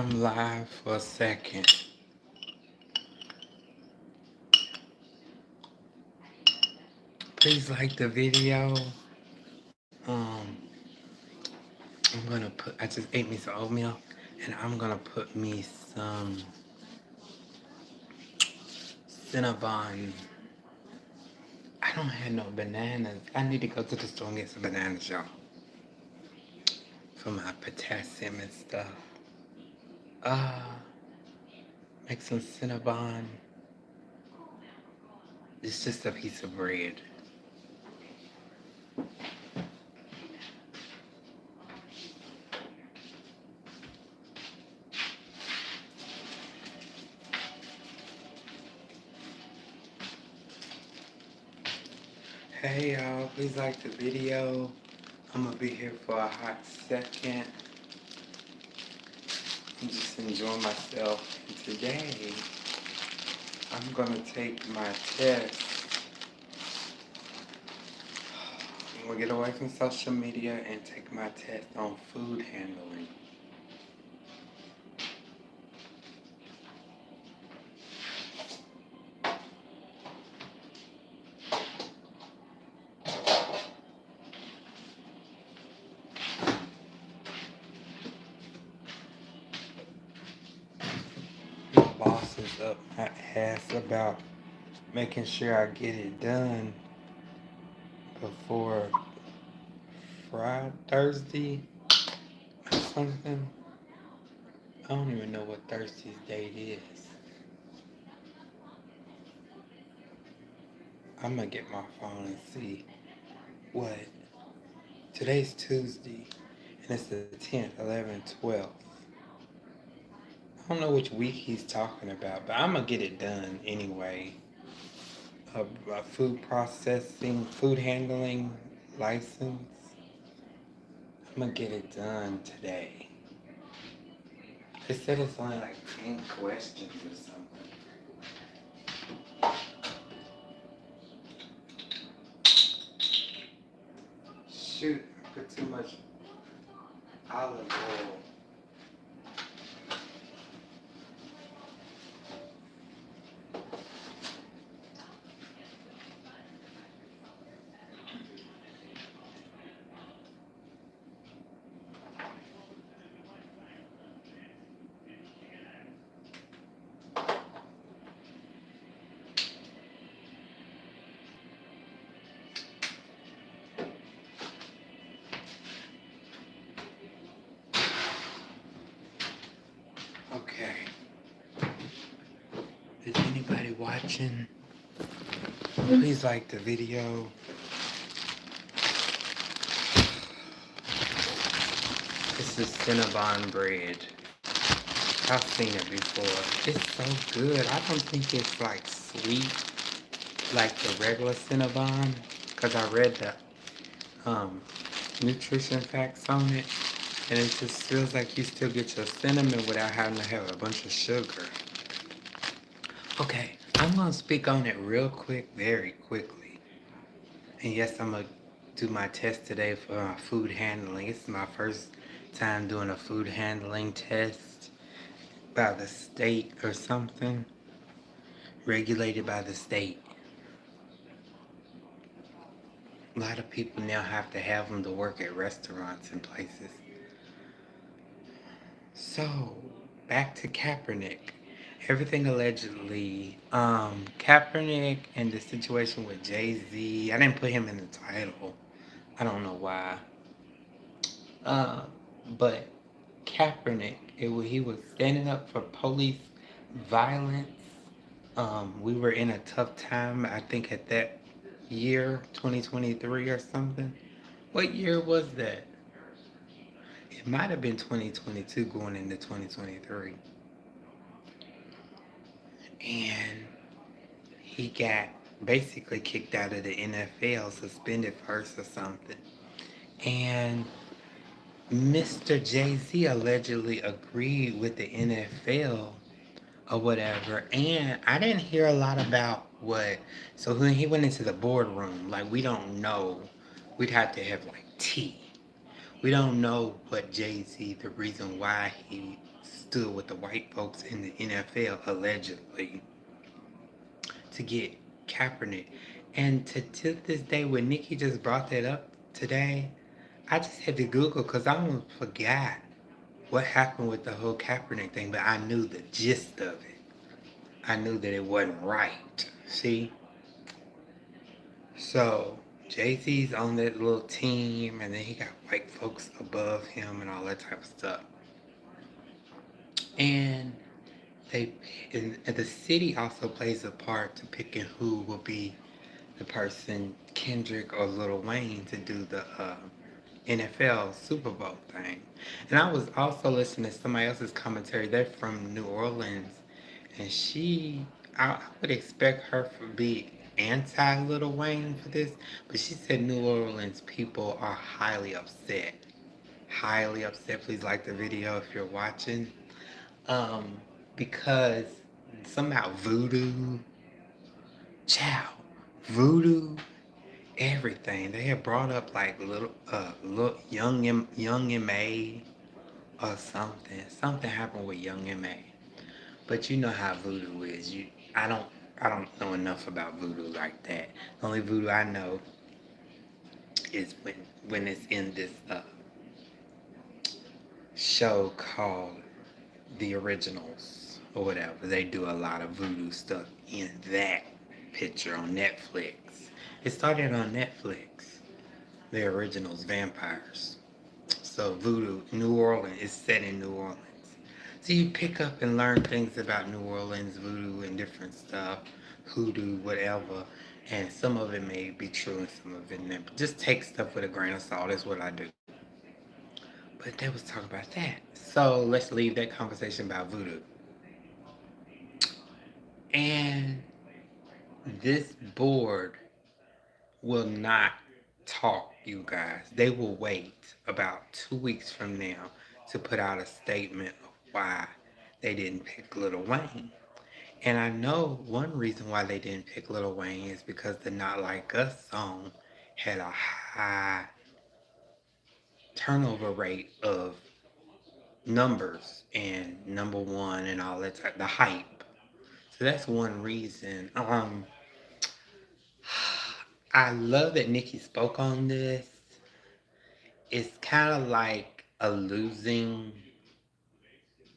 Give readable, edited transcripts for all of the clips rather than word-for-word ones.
I'm live for a second. Please like the video. I just ate me some oatmeal and I'm gonna put me some Cinnabon. I don't have no bananas. I need to go to the store and get some bananas, y'all. For my potassium and stuff. Make some Cinnabon. It's just a piece of bread. Hey y'all, please like the video. I'm gonna be here for a hot second. I'm just enjoying myself. And today, I'm gonna take my test. I'm gonna get away from social media and take my test on food handling. My boss is up my ass about making sure I get it done before Thursday or something. I don't even know what Thursday's date is. I'm gonna get my phone and see what. Today's Tuesday, and it's the 10th, 11th, 12th. I don't know which week he's talking about, but I'm gonna get it done anyway. A food processing, food handling license. I'm gonna get it done today. They said it's only like 10 questions or something. Shoot, I put too much olive oil. Okay. Is anybody watching? Please like the video. This is Cinnabon bread. I've seen it before. It's so good. I don't think it's like sweet like the regular Cinnabon, because I read the nutrition facts on it, and it just feels like you still get your cinnamon without having to have a bunch of sugar. Okay, I'm gonna speak on it real quick, very quickly. And yes, I'm gonna do my test today for food handling. It's my first time doing a food handling test by the state or something, regulated by the state. A lot of people now have to have them to work at restaurants and places. So, back to Kaepernick. Everything allegedly, Kaepernick and the situation with Jay-Z, I didn't put him in the title. I don't know why. But Kaepernick, he was standing up for police violence. We were in a tough time, I think, at that year, 2023 or something. What year was that? It might have been 2022 going into 2023. And he got basically kicked out of the NFL, suspended first or something. And Mr. Jay-Z allegedly agreed with the NFL or whatever. And I didn't hear a lot about what. So when he went into the boardroom, like, we don't know. We'd have to have like tea. We don't know what Jay-Z, the reason why he stood with the white folks in the NFL allegedly to get Kaepernick. And to this day, when Nicki just brought that up today, I just had to Google because I almost forgot what happened with the whole Kaepernick thing, but I knew the gist of it. I knew that it wasn't right. See? So Jay-Z's on that little team, and then he got white folks above him and all that type of stuff. And they and the city also plays a part to picking who will be the person, Kendrick or Lil Wayne, to do the NFL Super Bowl thing. And I was also listening to somebody else's commentary. They're from New Orleans, and I would expect her to be anti Lil Wayne for this, but she said New Orleans people are highly upset. Highly upset. Please like the video if you're watching. Um, because somehow chow, voodoo, everything. They had brought up like little young M.A. or something. Something happened with young M.A. But you know how voodoo is. I don't, I don't know enough about voodoo like that. The only voodoo I know is when it's in this show called The Originals or whatever. They do a lot of voodoo stuff in that picture on Netflix. It started on Netflix. The Originals Vampires. So voodoo, New Orleans is set in New Orleans. So you pick up and learn things about New Orleans, voodoo and different stuff, hoodoo, whatever. And some of it may be true and some of it not. Just take stuff with a grain of salt. That's what I do. But they was talking about that. So let's leave that conversation about voodoo. And this board will not talk, you guys. They will wait about 2 weeks from now to put out a statement of why they didn't pick Lil Wayne. And I know one reason why they didn't pick Lil Wayne is because the Not Like Us song had a high turnover rate of numbers and number one and all that type, the hype. So that's one reason. I love that Nicki spoke on this. It's kind of like a losing,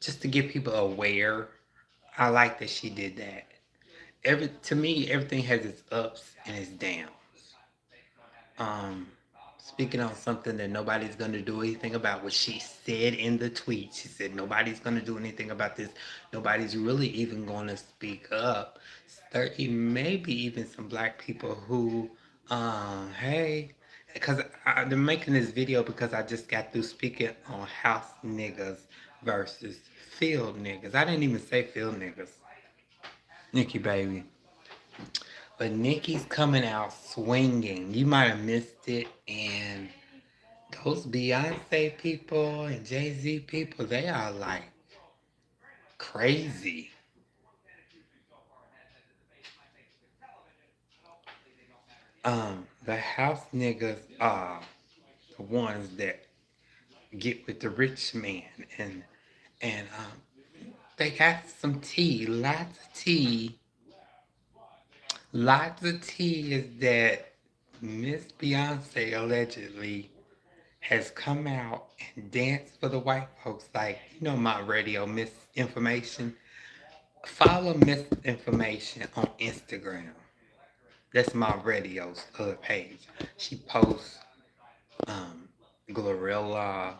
just to get people aware. I like that she did that. To me, everything has its ups and its downs. Um, Speaking on something that nobody's gonna do anything about, what she said in the tweet. She said nobody's gonna do anything about this. Nobody's really even gonna speak up. There maybe even some black people who, hey, because I'm making this video because I just got through speaking on house niggas versus field niggas. I didn't even say field niggas. Nicki baby. But Nicki's coming out swinging. You might have missed it. And those Beyonce people and Jay-Z people, they are like crazy. The house niggas are the ones that get with the rich man, and they got some tea, lots of tea is that Miss Beyonce allegedly has come out and danced for the white folks. Like, you know, my radio misinformation. Follow misinformation on Instagram. That's my radio's page. She posts um, Glorilla,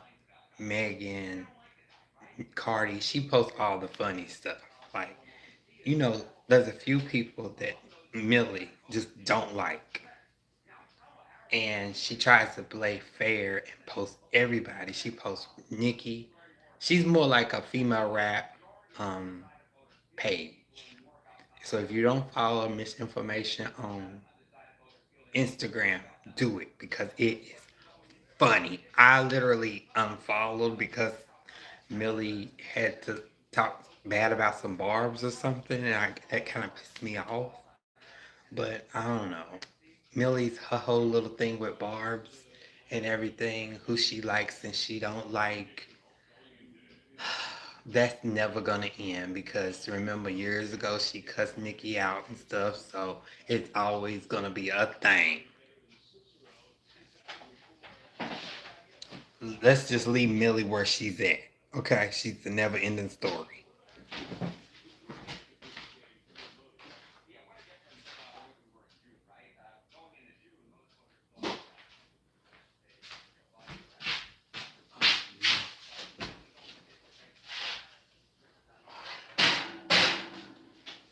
Megan, Cardi. She posts all the funny stuff. Like, you know, there's a few people that Millie just don't like. And she tries to play fair and post everybody. She posts Nicki. She's more like a female rap um, page. So if you don't follow misinformation on Instagram, do it because it is funny. I literally unfollowed because Millie had to talk bad about some barbs or something, and that kind of pissed me off. But I don't know. Millie's her whole little thing with barbs and everything, who she likes and she don't like. that's never gonna end because remember years ago she cussed Nicki out and stuff, so it's always gonna be a thing. Let's just leave Millie where she's at. Okay, she's the never ending story.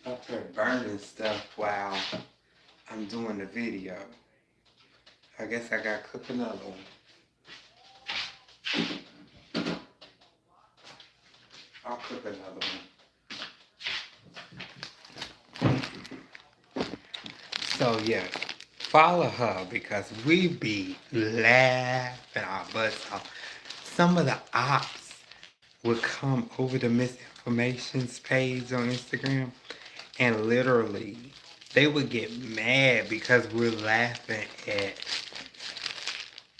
Up here burning stuff while I'm doing the video. I guess I gotta cook another one. I'll cook another one. So yeah, follow her because we be laughing our butts off. Some of the ops would come over the misinformations page on Instagram and literally they would get mad because we're laughing at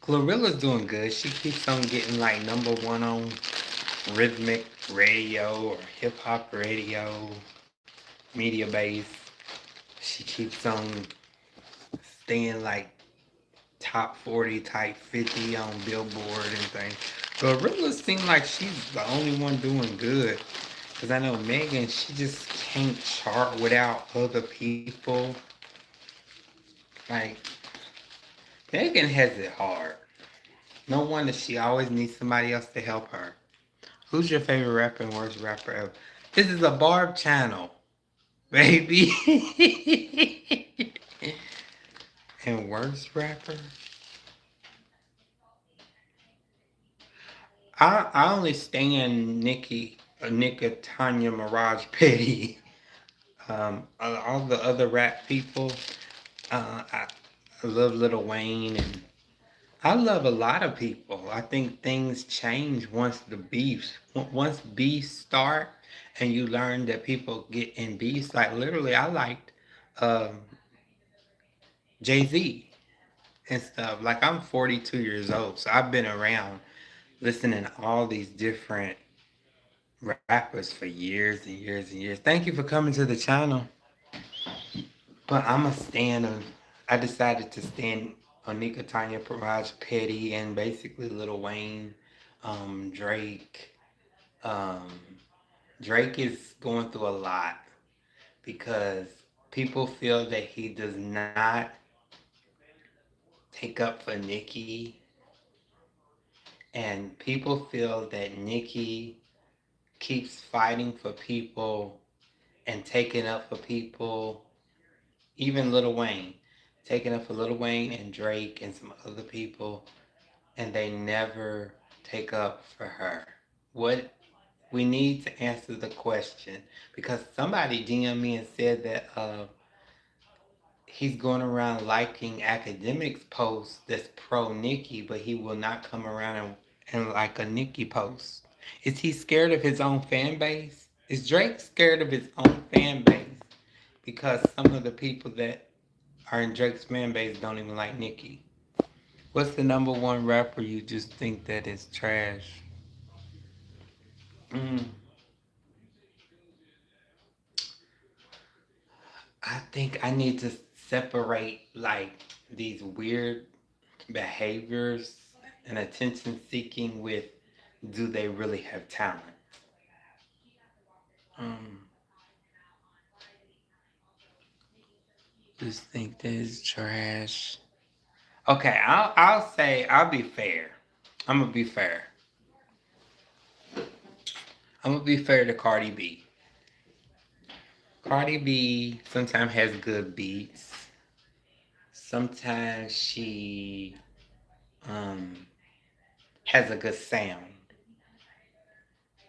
Glorilla's doing good. She keeps on getting like number one on rhythmic radio or hip hop radio, media base. She keeps on staying like top 40, type 50 on Billboard and things. Gorilla seems like she's the only one doing good. Because I know Megan, she just can't chart without other people. Like, Megan has it hard. No wonder she always needs somebody else to help her. Who's your favorite rapper and worst rapper ever? This is a Barb channel, baby. And worst rapper? I only stand Nicki, Tanya, Mirage, Petty. All the other rap people. I love Lil Wayne and I love a lot of people. I think things change once beefs start, and you learn that people get in beefs. Like literally, I liked um, Jay-Z and stuff. Like I'm 42 years old, so I've been around listening to all these different rappers for years and years and years. Thank you for coming to the channel. But I'm a stand on. I decided to stand on Nika Tanya Paraj Petty and basically Lil Wayne, Drake. Um, Drake is going through a lot because people feel that he does not take up for Nicki, and people feel that Nicki keeps fighting for people and taking up for people, even Lil Wayne, taking up for Lil Wayne and Drake and some other people, and they never take up for her. What we need to answer the question because somebody DM me and said that he's going around liking academics posts that's pro Nicki, but he will not come around and like a Nicki post. Is he scared of his own fan base? Is Drake scared of his own fan base? Because some of the people that are in Drake's fan base don't even like Nicki. What's the number one rapper you just think that is trash? Mm, I think I need to separate like these weird behaviors and attention seeking with do they really have talent? Um, just think that is trash. Okay, I'll say I'll be fair. I'm gonna be fair. I'm gonna be fair to Cardi B. Cardi B sometimes has good beats. Sometimes she um, has a good sound,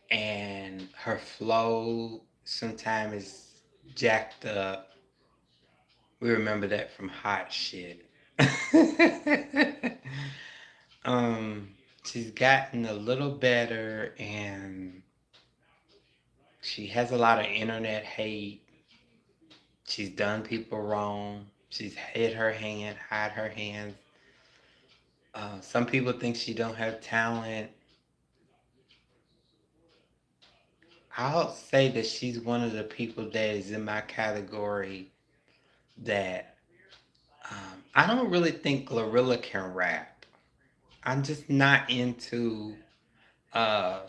and her flow sometimes is jacked up. We remember that from Hot Shit. um, she's gotten a little better, and she has a lot of internet hate. She's done people wrong. She's hid her hand, hide her hands. Some people think she don't have talent. I'll say that she's one of the people that is in my category that I don't really think Glorilla can rap. I'm just not into uh,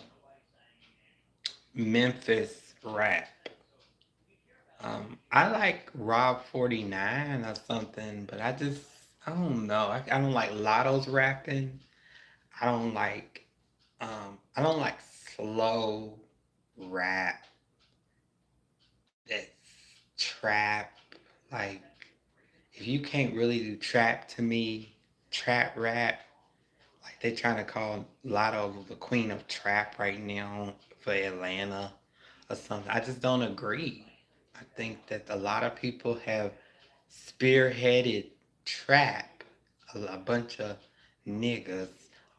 Memphis rap. I like Rob 49 or something, but I don't know. I don't like Lotto's rapping. I don't like, I don't like slow rap that's trap. Like, if you can't really do trap to me, trap rap, like they trying to call Lotto the queen of trap right now for Atlanta or something. I just don't agree. I think that a lot of people have spearheaded trap. A bunch of niggas,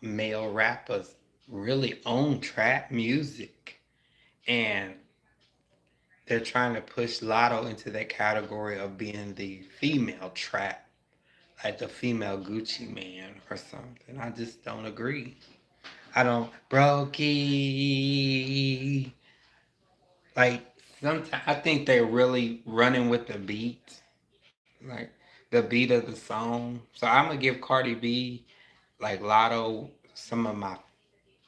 male rappers, really own trap music. And they're trying to push Lotto into that category of being the female trap, like the female Gucci man or something. I just don't agree. I don't, Brokey. Like, sometimes I think they're really running with the beat, like the beat of the song. So I'm gonna give Cardi B, like Lotto, some of my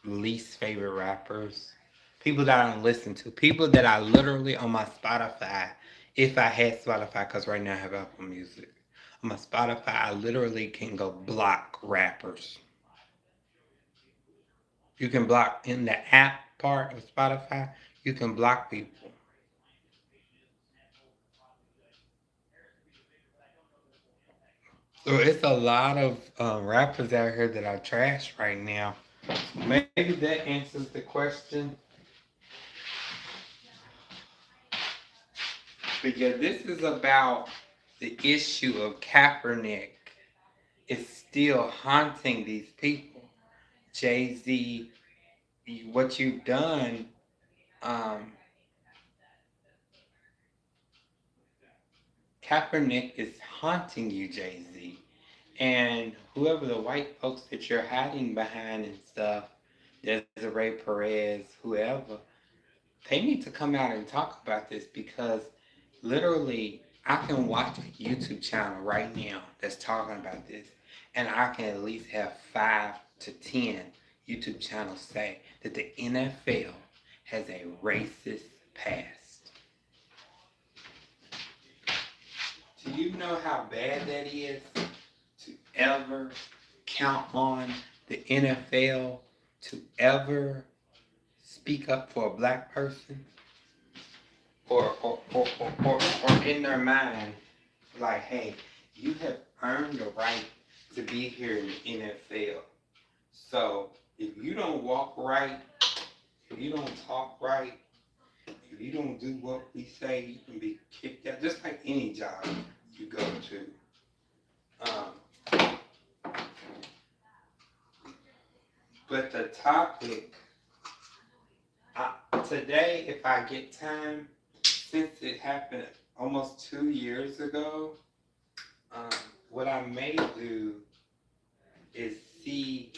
least favorite rappers. People that I don't listen to. People that I literally on my Spotify, if I had Spotify, because right now I have Apple Music. On my Spotify, I literally can go block rappers. You can block in the app part of Spotify, you can block people. So it's a lot of rappers out here that are trash right now. Maybe that answers the question. Because this is about the issue of Kaepernick is still haunting these people. Jay Z, what you've done, um, Kaepernick is haunting you, Jay Z. And whoever the white folks that you're hiding behind and stuff, Desiree Perez, whoever, they need to come out and talk about this because literally I can watch a YouTube channel right now that's talking about this, and I can at least have 5 to 10 YouTube channels say that the NFL has a racist past. Do you know how bad that is to ever count on the NFL to ever speak up for a black person? Or in their mind, like, hey, you have earned the right to be here in the NFL. So if you don't walk right, if you don't talk right, if you don't do what we say, you can be kicked out, just like any job you go to. Um, but the topic, today, if I get time, since it happened almost 2 years ago, um, what I may do is see,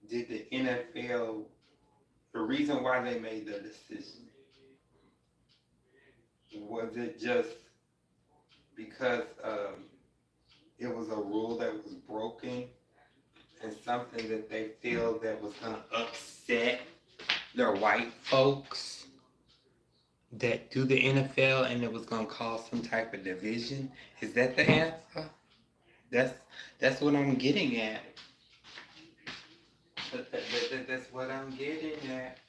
did the NFL, the reason why they made the decision, was it just because it was a rule that was broken and something that they feel that was going to upset their white folks that do the NFL and it was going to cause some type of division? Is that the answer? That's that's what I'm getting at. That's what I'm getting at.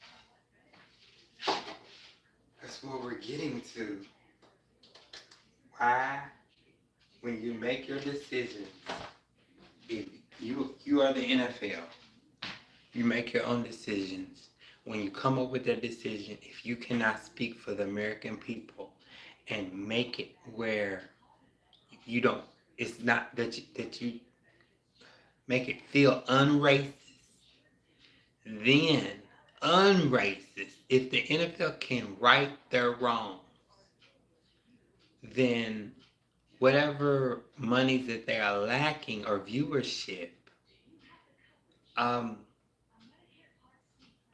That's what we're getting to. Why, when you make your decisions, if you are the NFL, you make your own decisions. When you come up with that decision, if you cannot speak for the American people and make it where you don't, it's not that you make it feel unracist, then unracist. If the NFL can right their wrong, then whatever monies that they are lacking or viewership, um,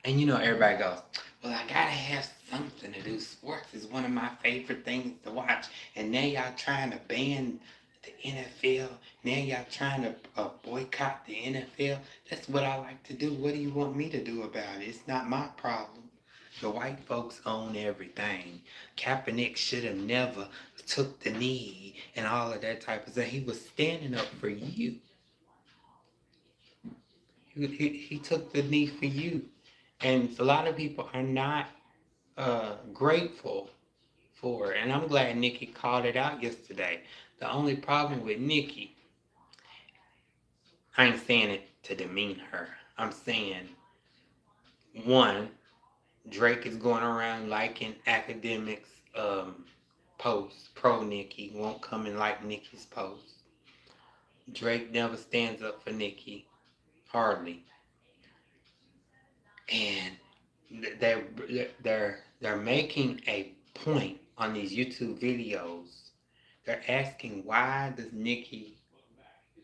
and everybody goes, Well, I gotta have something to do. Sports is one of my favorite things to watch. And now y'all trying to ban the NFL. Now y'all trying to boycott the NFL. That's what I like to do. What do you want me to do about it? It's not my problem. The white folks own everything. Kaepernick should have never took the knee and all of that type of stuff. He was standing up for you. He took the knee for you. And a lot of people are not grateful for it. And I'm glad Nicki called it out yesterday. The only problem with Nicki, I ain't saying it to demean her. I'm saying, one, Drake is going around liking academics' posts, pro Nicki, won't come and like Nicki's posts. Drake never stands up for Nicki, hardly. And they're they're making a point on these YouTube videos. They're asking, why does Nicki,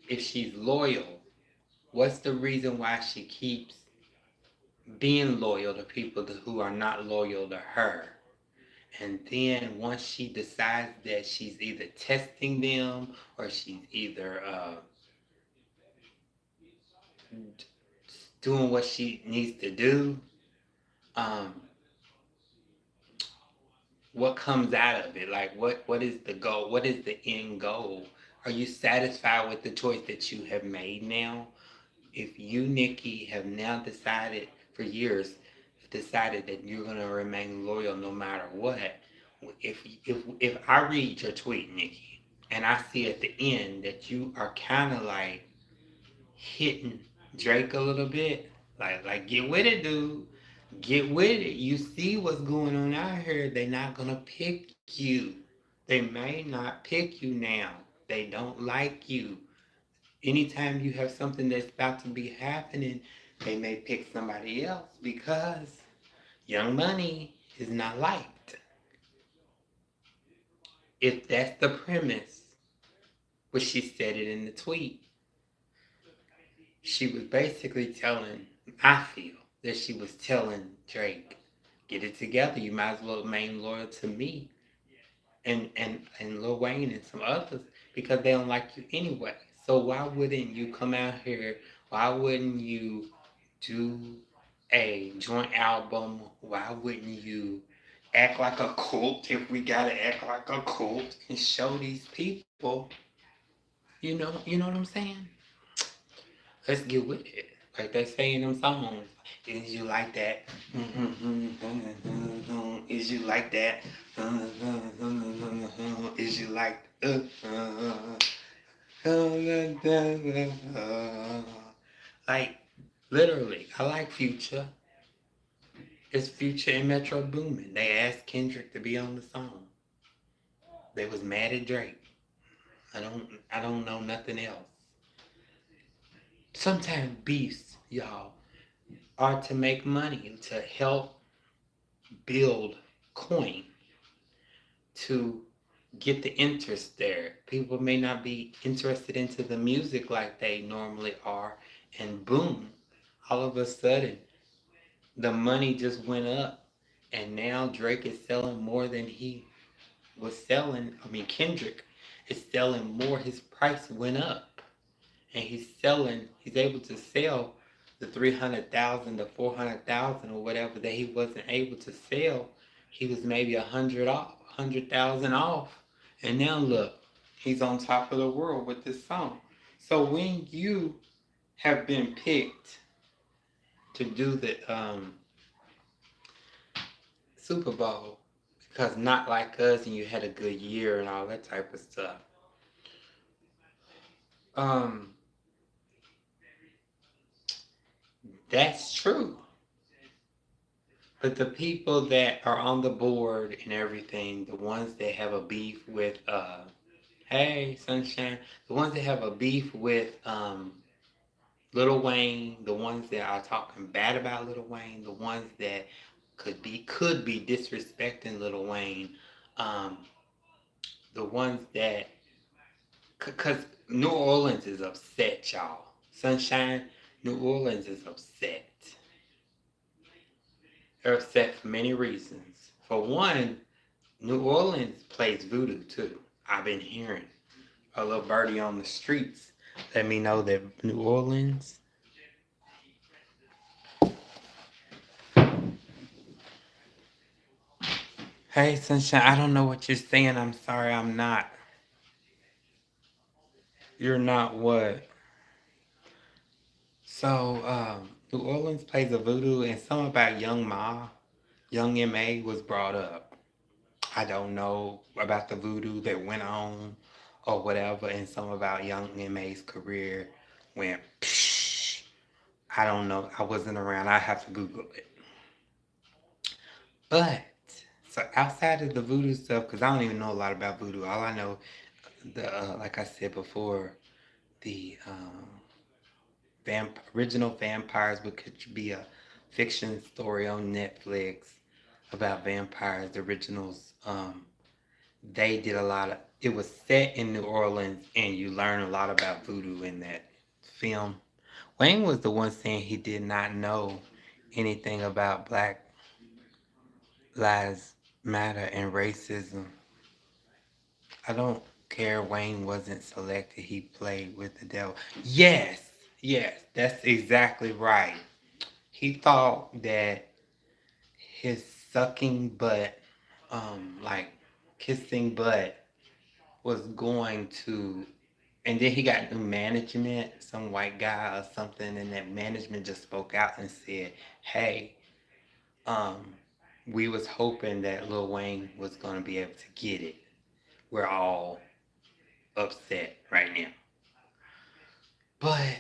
if she's loyal, what's the reason why she keeps being loyal to people who are not loyal to her? And then once she decides that she's either testing them or she's either doing what she needs to do, um, what comes out of it? Like, what is the goal? What is the end goal? Are you satisfied with the choice that you have made now? If you, Nicki, have now decided for years, decided that you're gonna remain loyal no matter what, if I read your tweet, Nicki, and I see at the end that you are kind of like hitting Drake a little bit, like get with it, dude. Get with it. You see what's going on out here. They're not gonna pick you. They may not pick you now. They don't like you. Anytime you have something that's about to be happening, they may pick somebody else because Young Money is not liked. If that's the premise, which she said it in the tweet, she was basically telling, I feel that she was telling Drake, get it together. You might as well remain loyal to me and Lil Wayne and some others because they don't like you anyway. So why wouldn't you come out here? Why wouldn't you do a joint album? Why wouldn't you act like a cult if we gotta act like a cult and show these people, you know what I'm saying? Let's get with it. Like they say in them songs. Is you like that? Is you like that? Is you like like literally, I like Future. It's Future and Metro Boomin. They asked Kendrick to be on the song. They was mad at Drake. I don't know nothing else. Sometimes beefs, y'all, are to make money, to help build coin, to get the interest there. People may not be interested into the music like they normally are, and boom, all of a sudden, the money just went up, and now Drake is selling more than he was selling. I mean, Kendrick is selling more. His price went up, and he's able to sell the 300,000 to 400,000 or whatever that he wasn't able to sell. He was maybe 100,000 off, and now look, he's on top of the world with this song. So when you have been picked to do the Super Bowl because Not Like Us and you had a good year and all that type of stuff, um, that's true. But the people that are on the board and everything, the ones that have a beef with, hey, Sunshine, the ones that have a beef with Lil Wayne, the ones that are talking bad about Lil Wayne, the ones that could be disrespecting Lil Wayne, um, the ones that, because New Orleans is upset, y'all. Sunshine, New Orleans is upset. They're upset for many reasons. For one, New Orleans plays voodoo too. I've been hearing a little birdie on the streets let me know that New Orleans. Hey, Sunshine, I don't know what you're saying. I'm sorry, I'm not. You're not what? So, New Orleans plays a voodoo, and something about Young M.A. was brought up. I don't know about the voodoo that went on or whatever, and some about Young M.A.'s career went, psh, I don't know. I wasn't around. I have to Google it. But, so outside of the voodoo stuff, because I don't even know a lot about voodoo, all I know, like I said before, the original vampires, which could be a fiction story on Netflix about vampires. The originals, they did a lot of. It was set in New Orleans, and you learn a lot about voodoo in that film. Wayne was the one saying he did not know anything about Black Lives Matter and racism. I don't care. Wayne wasn't selected. He played with the devil. Yes, yes, that's exactly right. He thought that his sucking butt, like kissing butt, was going to, and then he got new management, some white guy or something, and that management just spoke out and said, "Hey, um, we was hoping that Lil Wayne was going to be able to get it. We're all upset right now." But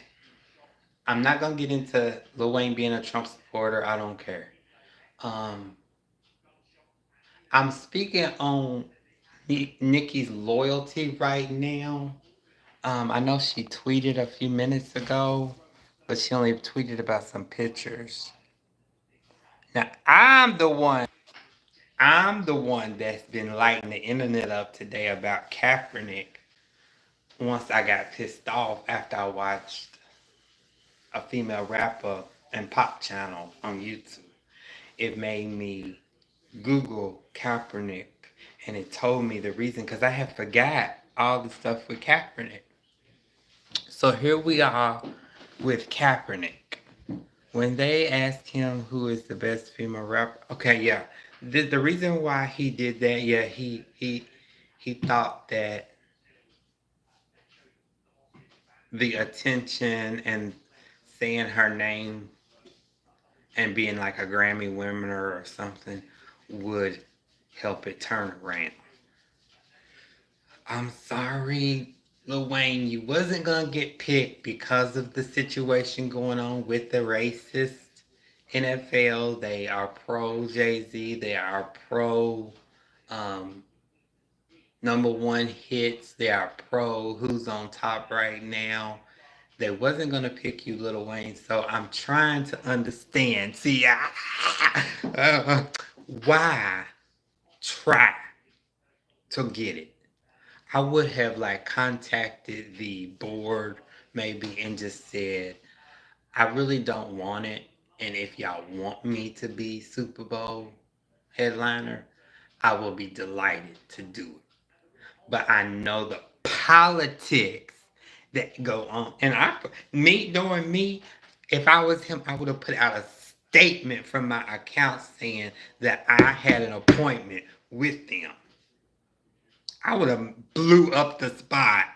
I'm not gonna get into Lil Wayne being a Trump supporter. I don't care. Um, I'm speaking on Nicki's loyalty right now. I know she tweeted a few minutes ago, but she only tweeted about some pictures. Now I'm the one that's been lighting the internet up today about Kaepernick. Once I got pissed off after I watched a female rapper and pop channel on YouTube. It made me Google Kaepernick, and it told me the reason because I had forgot all the stuff with Kaepernick. So here we are with Kaepernick. When they asked him who is the best female rapper, okay, yeah, the reason why he did that, yeah, he thought that the attention and saying her name and being like a Grammy winner or something would help it turn around. I'm sorry, Lil Wayne, you wasn't gonna get picked because of the situation going on with the racist NFL. They are pro Jay-Z. They are pro um, number one hits. They are pro who's on top right now. They wasn't gonna pick you, Lil Wayne. So I'm trying to understand. See, why try to get it? I would have like contacted the board maybe and just said, I really don't want it. And if y'all want me to be Super Bowl headliner, I will be delighted to do it. But I know the politics that go on. And knowing me, if I was him, I would have put out a statement from my account saying that I had an appointment with them. I would have blew up the spot.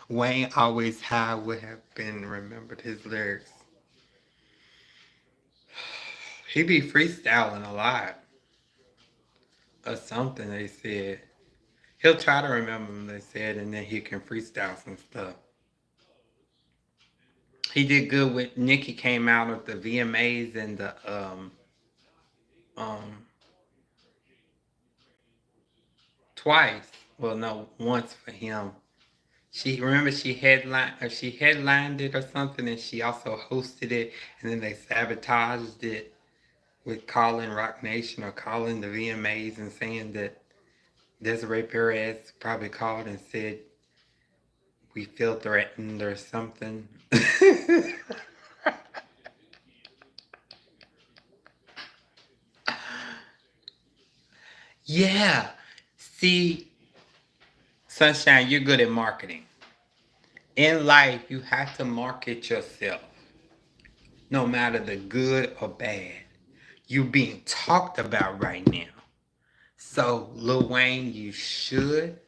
Wayne Always High would have been remembered his lyrics. He be freestyling a lot. Or something they said. He'll try to remember them, they said, and then he can freestyle some stuff. He did good with Nicki came out of the VMAs and the um twice. Well no, once for him. She headlined it or something, and she also hosted it, and then they sabotaged it with calling Rock Nation or calling the VMAs and saying that Desiree Perez probably called and said we feel threatened or something. Yeah. See, Sunshine, you're good at marketing. In life, you have to market yourself, no matter the good or bad. You're being talked about right now. So, Lil Wayne, you should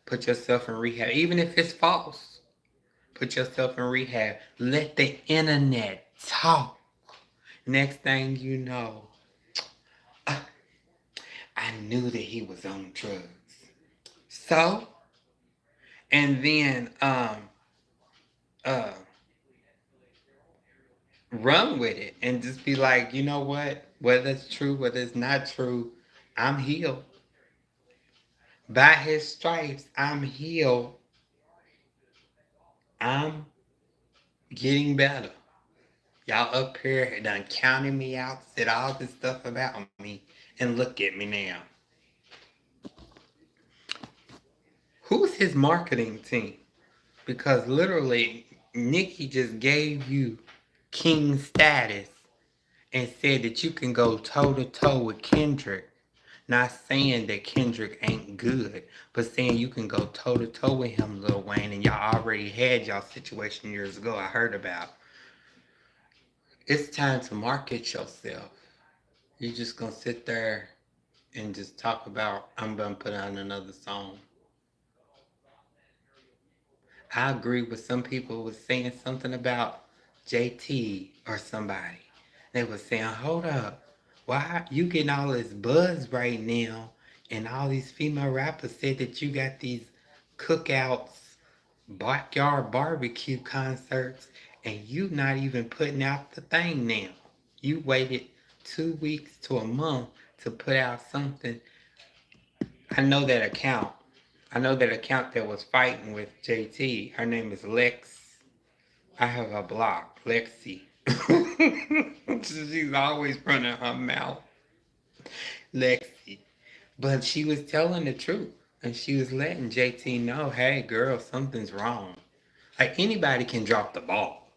put yourself in rehab, even if it's false. Put yourself in rehab. Let the internet talk. Next thing you know, I knew that he was on drugs. So, and then uh run with it and just be like, you know what? Whether it's true, whether it's not true, I'm healed. By his stripes, I'm healed. I'm getting better. Y'all up here done counting me out, said all this stuff about me, and look at me now. Who's his marketing team? Because literally, Nicki just gave you king status and said that you can go toe to toe with Kendrick. Not saying that Kendrick ain't good, but saying you can go toe to toe with him, Lil Wayne, and y'all already had y'all situation years ago. I heard about. It's time to market yourself. You're just gonna sit there and just talk about I'm gonna put out another song. I agree with some people was saying something about JT or somebody. They was saying, hold up, why you getting all this buzz right now? And all these female rappers said that you got these cookouts, backyard barbecue concerts, and you not even putting out the thing now. You waited 2 weeks to a month to put out something. I know that account. I know that account that was fighting with JT. Her name is Lex. I have a block, Lexi. She's always running her mouth, Lexi. But she was telling the truth, and she was letting JT know, hey, girl, something's wrong. Like anybody can drop the ball.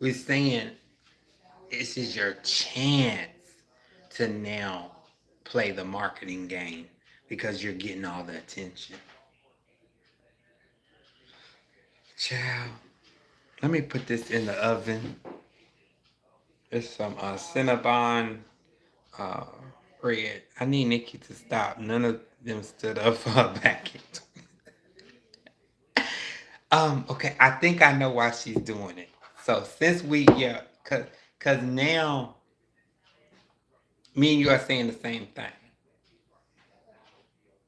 We're saying this is your chance to now play the marketing game because you're getting all the attention. Child, let me put this in the oven. It's some Cinnabon uh, bread. I need Nicki to stop. None of them stood up for her backing. Okay, I think I know why she's doing it. So since yeah, cause now me and you are saying the same thing.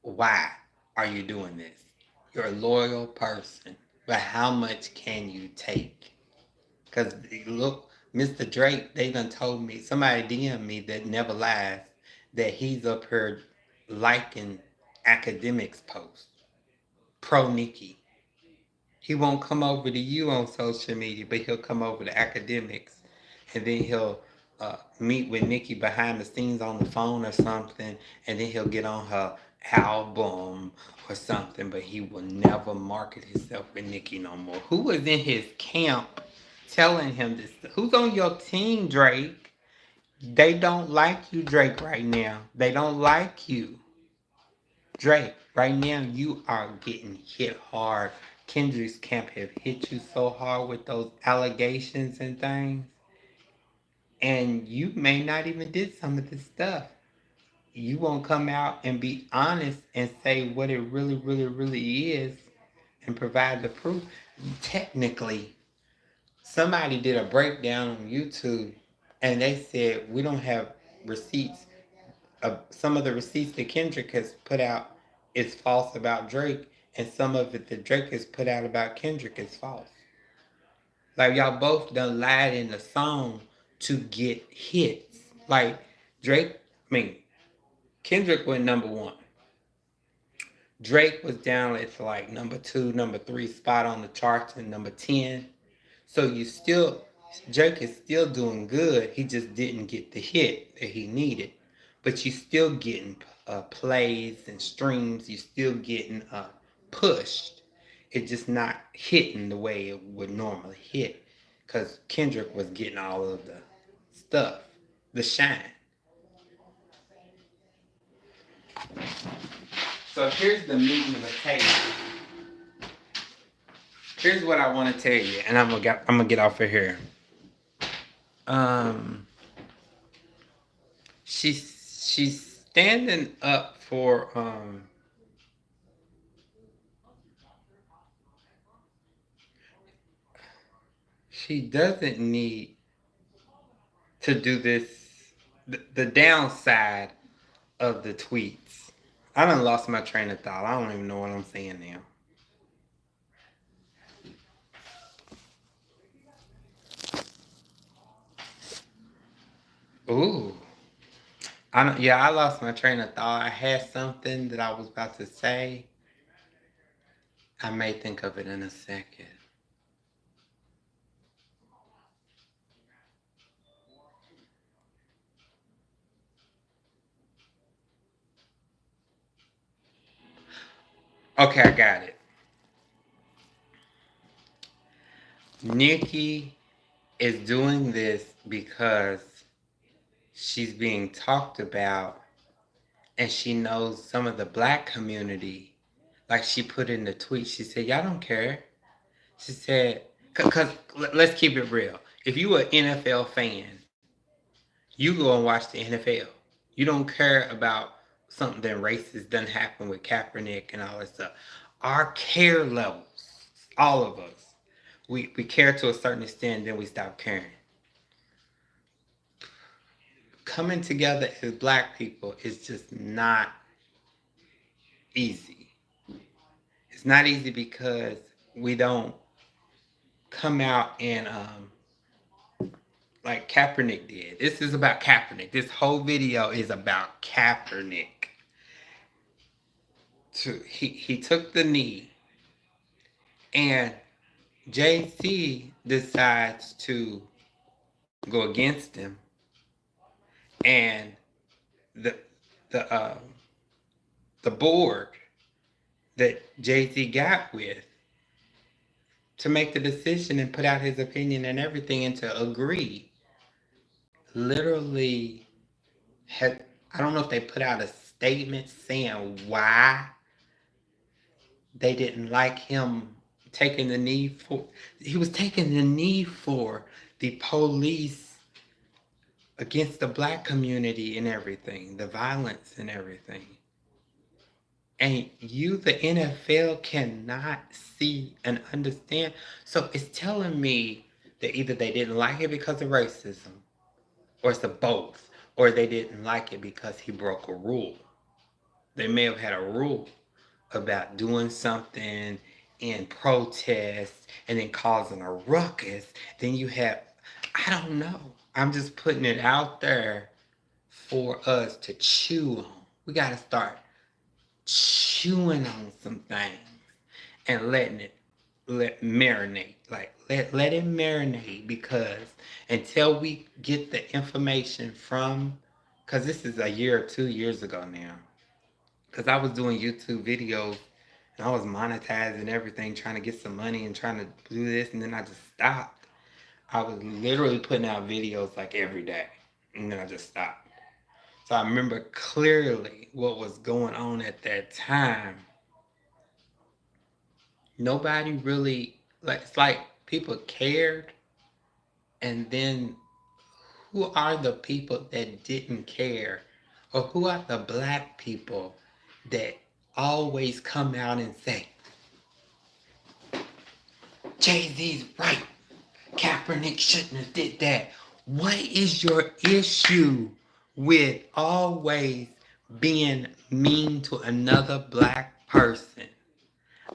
Why are you doing this? You're a loyal person, but how much can you take? Cause look, Mr. Drake, they done told me, somebody DM me that never lies, that he's up here liking academics posts, pro Nicki. He won't come over to you on social media, but he'll come over to academics, and then he'll meet with Nicki behind the scenes on the phone or something, and then he'll get on her album or something, but he will never market himself with Nicki no more. Who was in his camp telling him this? Who's on your team, Drake? They don't like you, Drake, right now. They don't like you. Drake, right now you are getting hit hard. Kendrick's camp have hit you so hard with those allegations and things. And you may not even did some of this stuff. You won't come out and be honest and say what it really, really, really is and provide the proof. Technically, somebody did a breakdown on YouTube and they said we don't have receipts. Some of the receipts that Kendrick has put out is false about Drake, and some of it that Drake has put out about Kendrick is false. Like y'all both done lied in the song to get hits. Like Drake, I mean, Kendrick went number one. Drake was down at like number two, number three spot on the charts, and number 10. So you still, Drake is still doing good. He just didn't get the hit that he needed. But you still getting plays and streams. You still getting pushed. It's just not hitting the way it would normally hit. Because Kendrick was getting all of the stuff, the shine. So here's the meat and potato. Here's what I want to tell you, and I'm gonna get off of here. Um, she's standing up for she doesn't need to do this. The downside of the tweets. I done lost my train of thought. I don't even know what I'm saying now. Ooh. I don't, yeah, I lost my train of thought. I had something that I was about to say. I may think of it in a second. Okay, I got it. Nicki is doing this because she's being talked about and she knows some of the black community. Like she put in the tweet, she said, y'all don't care. She said, because let's keep it real. If you an NFL fan, you go and watch the NFL. You don't care about something racist done happen with Kaepernick and all that stuff. Our care levels, all of us, we care to a certain extent, then we stop caring. Coming together as black people is just not easy. It's not easy because we don't come out and like Kaepernick did. This is about Kaepernick. This whole video is about Kaepernick. He took the knee, and Jay-Z decides to go against him, and the the uh, the board that Jay-Z got with to make the decision and put out his opinion and everything and to agree literally had, I don't know if they put out a statement saying why they didn't like him taking the knee for, he was taking the knee for the police against the black community and everything, the violence and everything. And you, the NFL, cannot see and understand. So it's telling me that either they didn't like it because of racism, or it's a both, or they didn't like it because he broke a rule. They may have had a rule about doing something in protest and then causing a ruckus. Then you have, I don't know. I'm just putting it out there for us to chew on. We got to start chewing on some things and letting it marinate. Like let it marinate, because until we get the information from, because this is a year or 2 years ago now, because I was doing YouTube videos and I was monetizing everything, trying to get some money and trying to do this, and then I just stopped. I was literally putting out videos like every day, and then I just stopped. So I remember clearly what was going on at that time. Nobody really, like, it's like people cared, and then who are the people that didn't care? Or who are the black people that always come out and say, Jay-Z's right, Kaepernick shouldn't have did that? What is your issue with always being mean to another black person?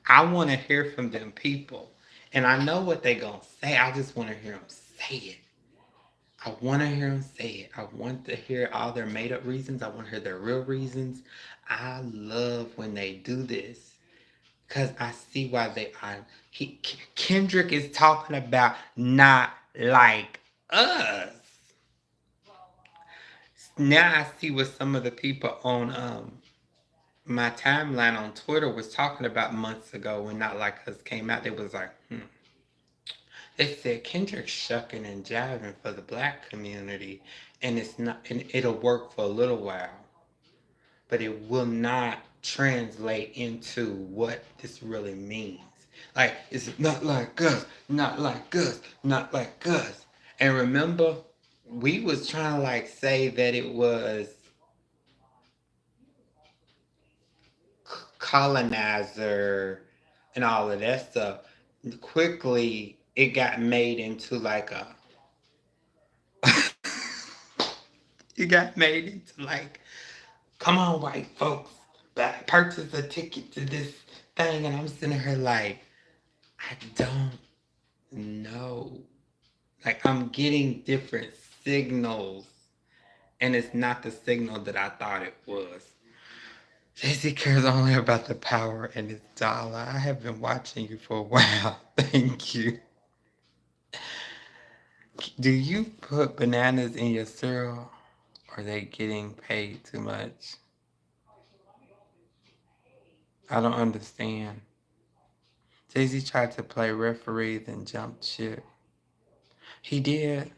I want to hear from them people. And I know what they're going to say. I just want to hear them say it. I want to hear them say it. I want to hear all their made up reasons. I want to hear their real reasons. I love when they do this because I see why they are. Kendrick is talking about not like us. Now I see what some of the people on my timeline on Twitter was talking about months ago when Not Like Us came out. They was like, They said Kendrick's shucking and jiving for the black community, and it's not, and it'll work for a little while, but it will not translate into what this really means. Like, it's not like us, not like us, not like us. And remember, we was trying to like say that it was colonizer and all of that stuff. Quickly, it got made into like a. It got made into like, come on, white folks, purchase a ticket to this thing, and I'm sitting here like, I don't know. Like, I'm getting different signals, and it's not the signal that I thought it was. Jay-Z cares only about the power and his dollar. I have been watching you for a while. Thank you. Do you put bananas in your cereal? Or are they getting paid too much? I don't understand. Jay-Z tried to play referee, then jumped ship. He did.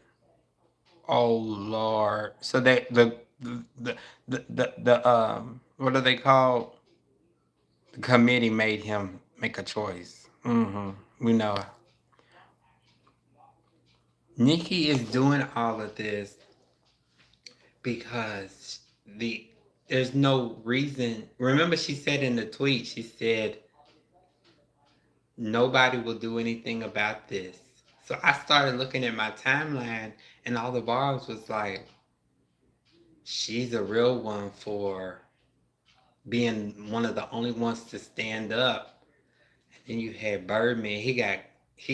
Oh Lord! So they the what are they called? The committee made him make a choice. We know. Nicki is doing all of this because there's no reason. Remember, she said in the tweet, she said nobody will do anything about this. So I started looking at my timeline, and all the barbs was like, she's a real one for being one of the only ones to stand up. And then you had Birdman. He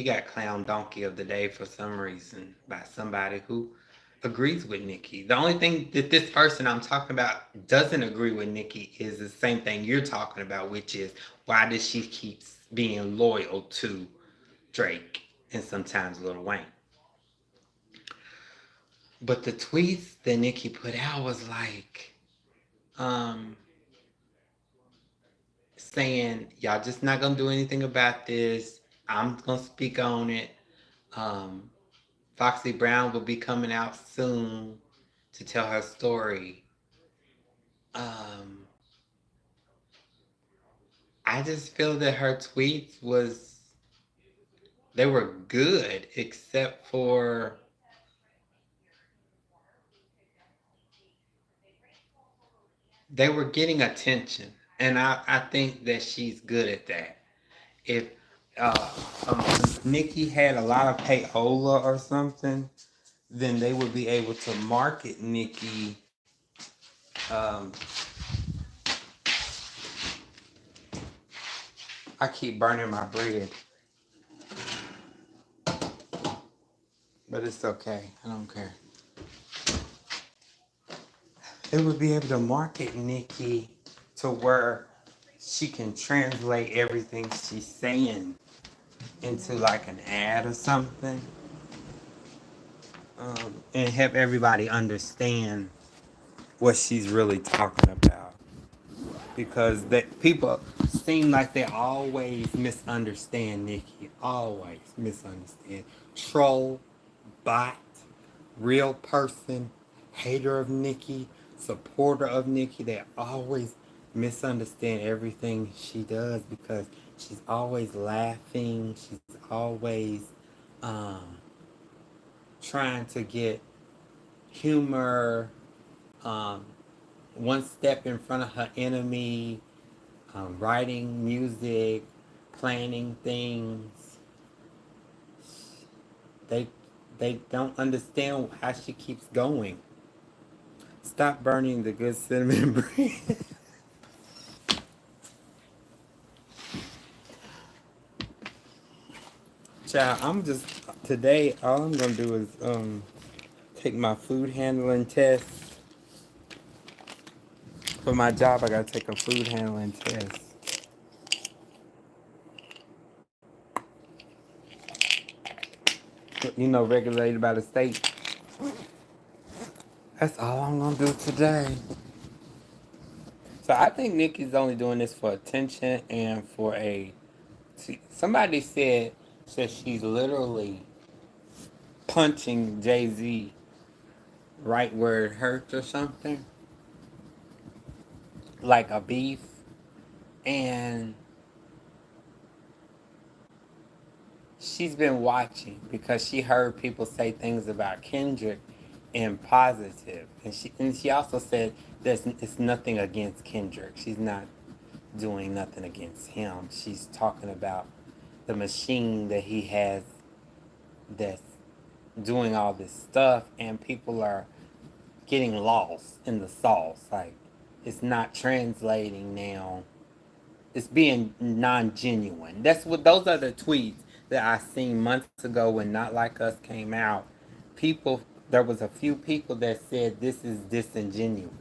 got clown donkey of the day for some reason by somebody who agrees with Nicki. The only thing that this person I'm talking about doesn't agree with Nicki is the same thing you're talking about, which is why does she keep being loyal to Drake and sometimes Lil Wayne. But the tweets that Nicki put out was like, saying y'all just not gonna do anything about this. I'm gonna speak on it. Um, Foxy Brown will be coming out soon to tell her story. Um, I just feel that her tweets they were good, except for they were getting attention, and I think that she's good at that. If uh, um, Nicki had a lot of payola or something, then they would be able to market Nicki. Um, I keep burning my bread, but it's okay. I don't care. They would be able to market Nicki to where she can translate everything she's saying into like an ad or something, and help everybody understand what she's really talking about. Because that people seem like they always misunderstand Nicki. Always misunderstand. Troll, bot, real person, hater of Nicki, supporter of Nicki. They always misunderstand everything she does because she's always laughing. She's always um, trying to get humor um, one step in front of her enemy, writing music, planning things. They they don't understand how she keeps going. Stop burning the good cinnamon bread. Child, I'm just today. All I'm gonna do is take my food handling test for my job. I gotta take a food handling test. Regulated by the state. That's all I'm gonna do today. So I think Nicki's only doing this for attention and for a. Somebody said she's literally punching Jay-Z right where it hurts or something, like a beef. And she's been watching because she heard people say things about Kendrick and positive. And she also said it's nothing against Kendrick. She's not doing nothing against him. She's talking about the machine that he has that's doing all this stuff, and people are getting lost in the sauce. Like, it's not translating now. It's being non-genuine. Those are the tweets that I seen months ago when Not Like Us came out. People, there was a few people that said this is disingenuous.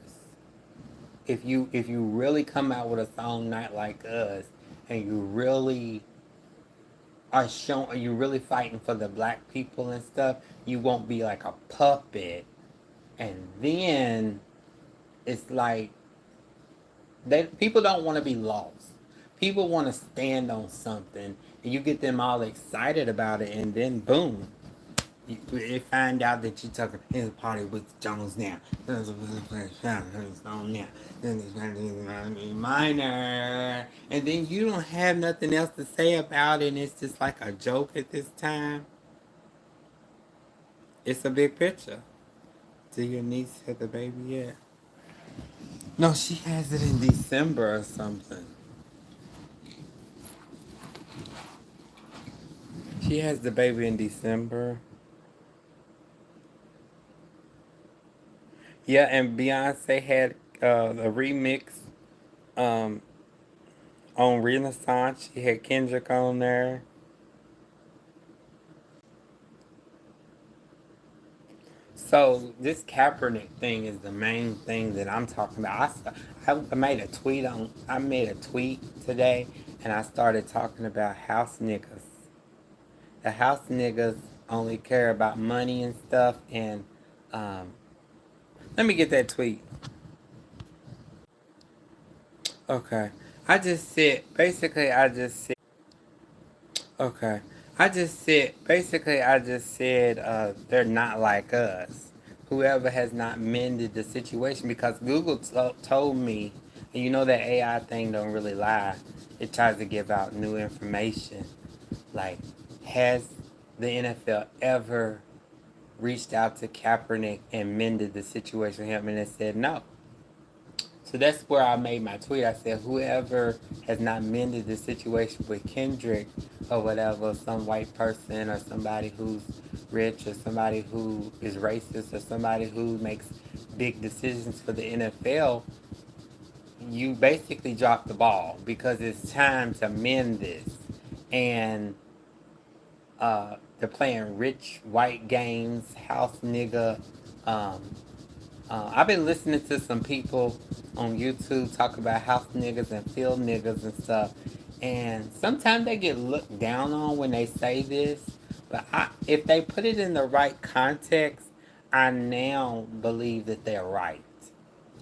If you really come out with a song Not Like Us, and you really are you really fighting for the black people and stuff, you won't be like a puppet. And then it's like people don't want to be lost. People want to stand on something, and you get them all excited about it, and then boom, they find out that you took his party with Jones now. Minor, and then you don't have nothing else to say about it, and it's just like a joke at this time. It's a big picture. Do your niece have the baby yet? No, she has it in December or something. She has the baby in December. Yeah, and Beyonce had a remix um, on Renaissance. She had Kendrick on there. So this Kaepernick thing is the main thing that I'm talking about. I made a tweet on. I made a tweet today, and I started talking about house niggas. The house niggas only care about money and stuff. And um, let me get that tweet. Okay. I just said, basically, I just said, okay. I just said, they're not like us. Whoever has not mended the situation, because Google told me, and you know that AI thing don't really lie. It tries to give out new information. Like, has the NFL ever reached out to Kaepernick and mended the situation with him? And it said no. So that's where I made my tweet. I said, whoever has not mended the situation with Kendrick or whatever, some white person or somebody who's rich or somebody who is racist or somebody who makes big decisions for the NFL, you basically dropped the ball, because it's time to mend this. And they're playing rich white games, house nigga. Um, I've been listening to some people on YouTube talk about house niggas and field niggas and stuff, and sometimes they get looked down on when they say this. But if they put it in the right context, I now believe that they're right.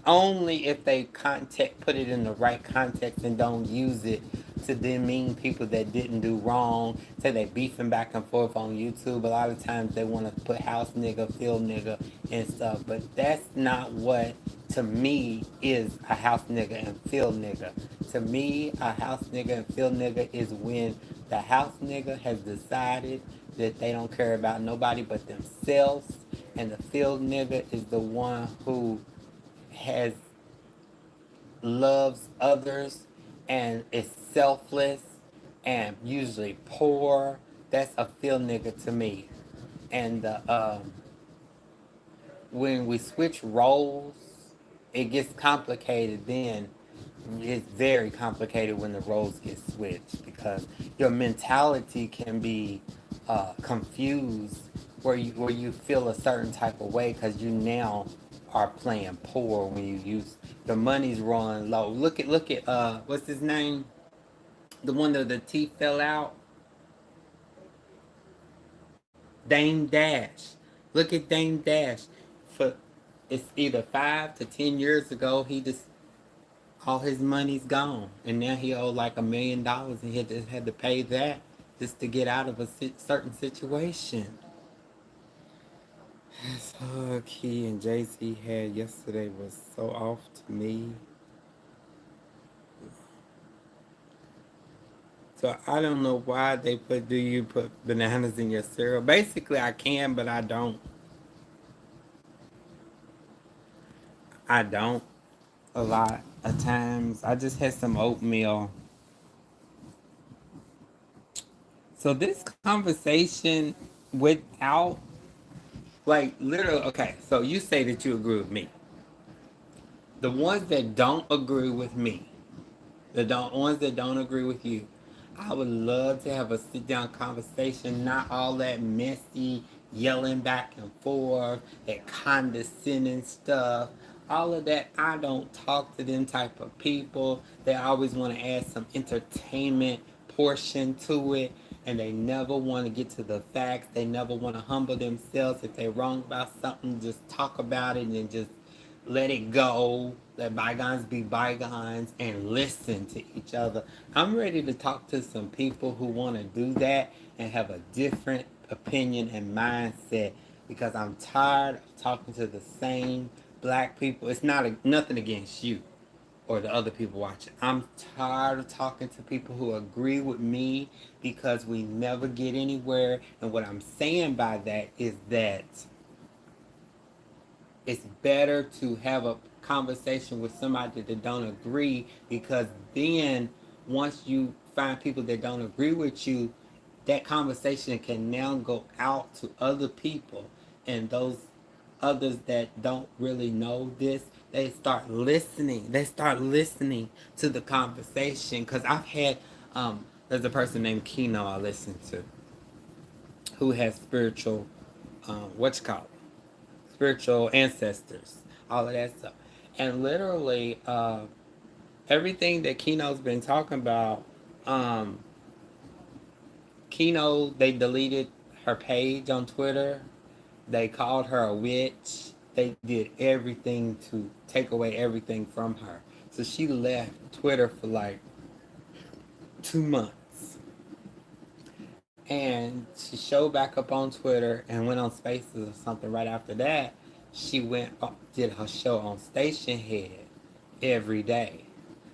Only if they put it in the right context and don't use it to demean people that didn't do wrong. Say they beefing back and forth on YouTube. A lot of times they want to put house nigga, field nigga, and stuff. But that's not what, to me, is a house nigga and field nigga. To me, a house nigga and field nigga is when the house nigga has decided that they don't care about nobody but themselves, and the field nigga is the one who has loves others and is selfless and usually poor. That's a field nigga to me. And when we switch roles, it gets complicated then. It's very complicated when the roles get switched, because your mentality can be confused, where you feel a certain type of way because you now are playing poor when you use the money's rolling low. Look at what's his name? The one that the teeth fell out. Dame Dash. Look at Dame Dash. For it's either 5 to 10 years ago, he just all his money's gone, and now he owed like $1 million, and he just had to pay that just to get out of a certain situation. This hug he and Jay Z had yesterday was so off to me. So I don't know why they put. Do you put bananas in your cereal? Basically, I can, but I don't. I don't. A lot of times, I just had some oatmeal. So this conversation without, like, literally, okay. So you say that you agree with me. The ones that don't agree with me, the don't ones that don't agree with you, I would love to have a sit down conversation, not all that messy yelling back and forth, that condescending stuff. All of that, I don't talk to them type of people. They always want to add some entertainment portion to it, and they never want to get to the facts. They never want to humble themselves. If they're wrong about something, just talk about it and just let it go, let bygones be bygones, and listen to each other. I'm ready to talk to some people who want to do that and have a different opinion and mindset, because I'm tired of talking to the same black people. It's not nothing against you or the other people watching. I'm tired of talking to people who agree with me, because we never get anywhere. And what I'm saying by that is that it's better to have a conversation with somebody that don't agree, because then once you find people that don't agree with you, that conversation can now go out to other people, and those others that don't really know this, they start listening to the conversation. Because I've had there's a person named Kino I listen to, who has spiritual what's called spiritual ancestors, all of that stuff. And literally, everything that Keno's been talking about, um, Keno, they deleted her page on Twitter. They called her a witch. They did everything to take away everything from her. So she left Twitter for like 2 months. And she showed back up on Twitter and went on Spaces or something right after that. She did her show on Station Head every day.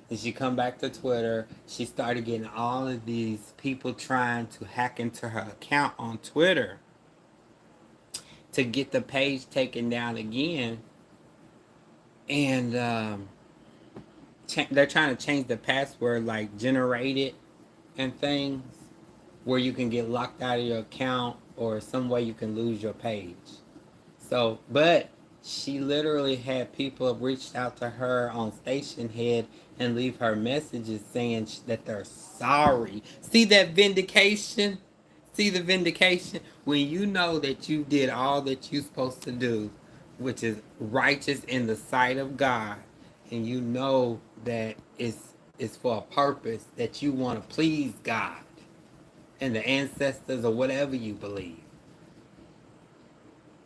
And she come back to Twitter. She started getting all of these people trying to hack into her account on Twitter to get the page taken down again. And they're trying to change the password, like generate it and things, where you can get locked out of your account or some way you can lose your page. So, but she literally had people reached out to her on Station Head and leave her messages saying that they're sorry. See that vindication? See the vindication? When you know that you did all that you're supposed to do, which is righteous in the sight of God, and you know that it's for a purpose, that you want to please God and the ancestors or whatever you believe.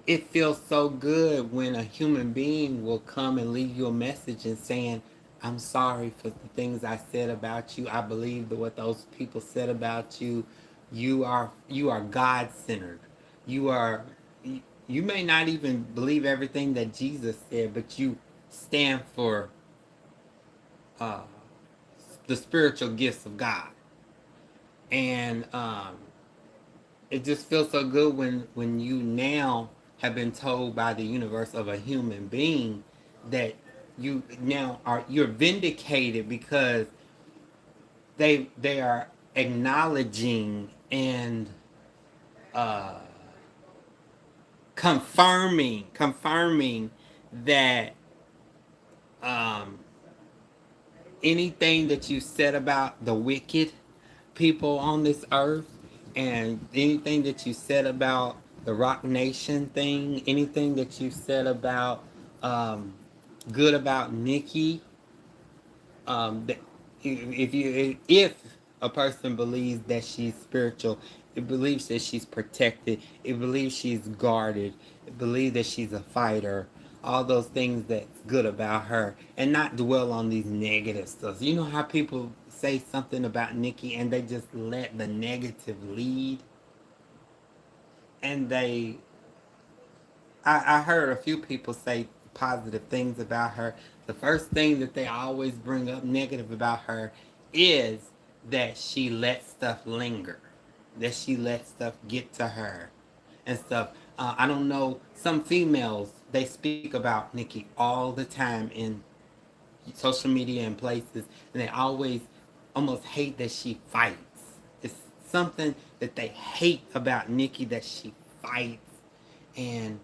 It feels so good when a human being will come and leave you a message and saying, I'm sorry for the things I said about you. I believe that what those people said about you. You are God centered. You are you may not even believe everything that Jesus said, but you stand for uh, the spiritual gifts of God. And it just feels so good when you now have been told by the universe of a human being that you're vindicated, because they are acknowledging and uh, confirming that um, anything that you said about the wicked people on this earth, and anything that you said about the Rock Nation thing, anything that you said about um, good about Nicki, that if a person believes that she's spiritual, it believes that she's protected, it believes she's guarded, it believes that she's a fighter, all those things that's good about her, and not dwell on these negative stuff. You know how people say something about Nicki and they just let the negative lead, and I heard a few people say positive things about her. The first thing that they always bring up negative about her is that she lets stuff linger, that she lets stuff get to her and stuff. I don't know, some females, they speak about Nicki all the time in social media and places, and they always almost hate that she fights. It's something that they hate about Nicki, that she fights. And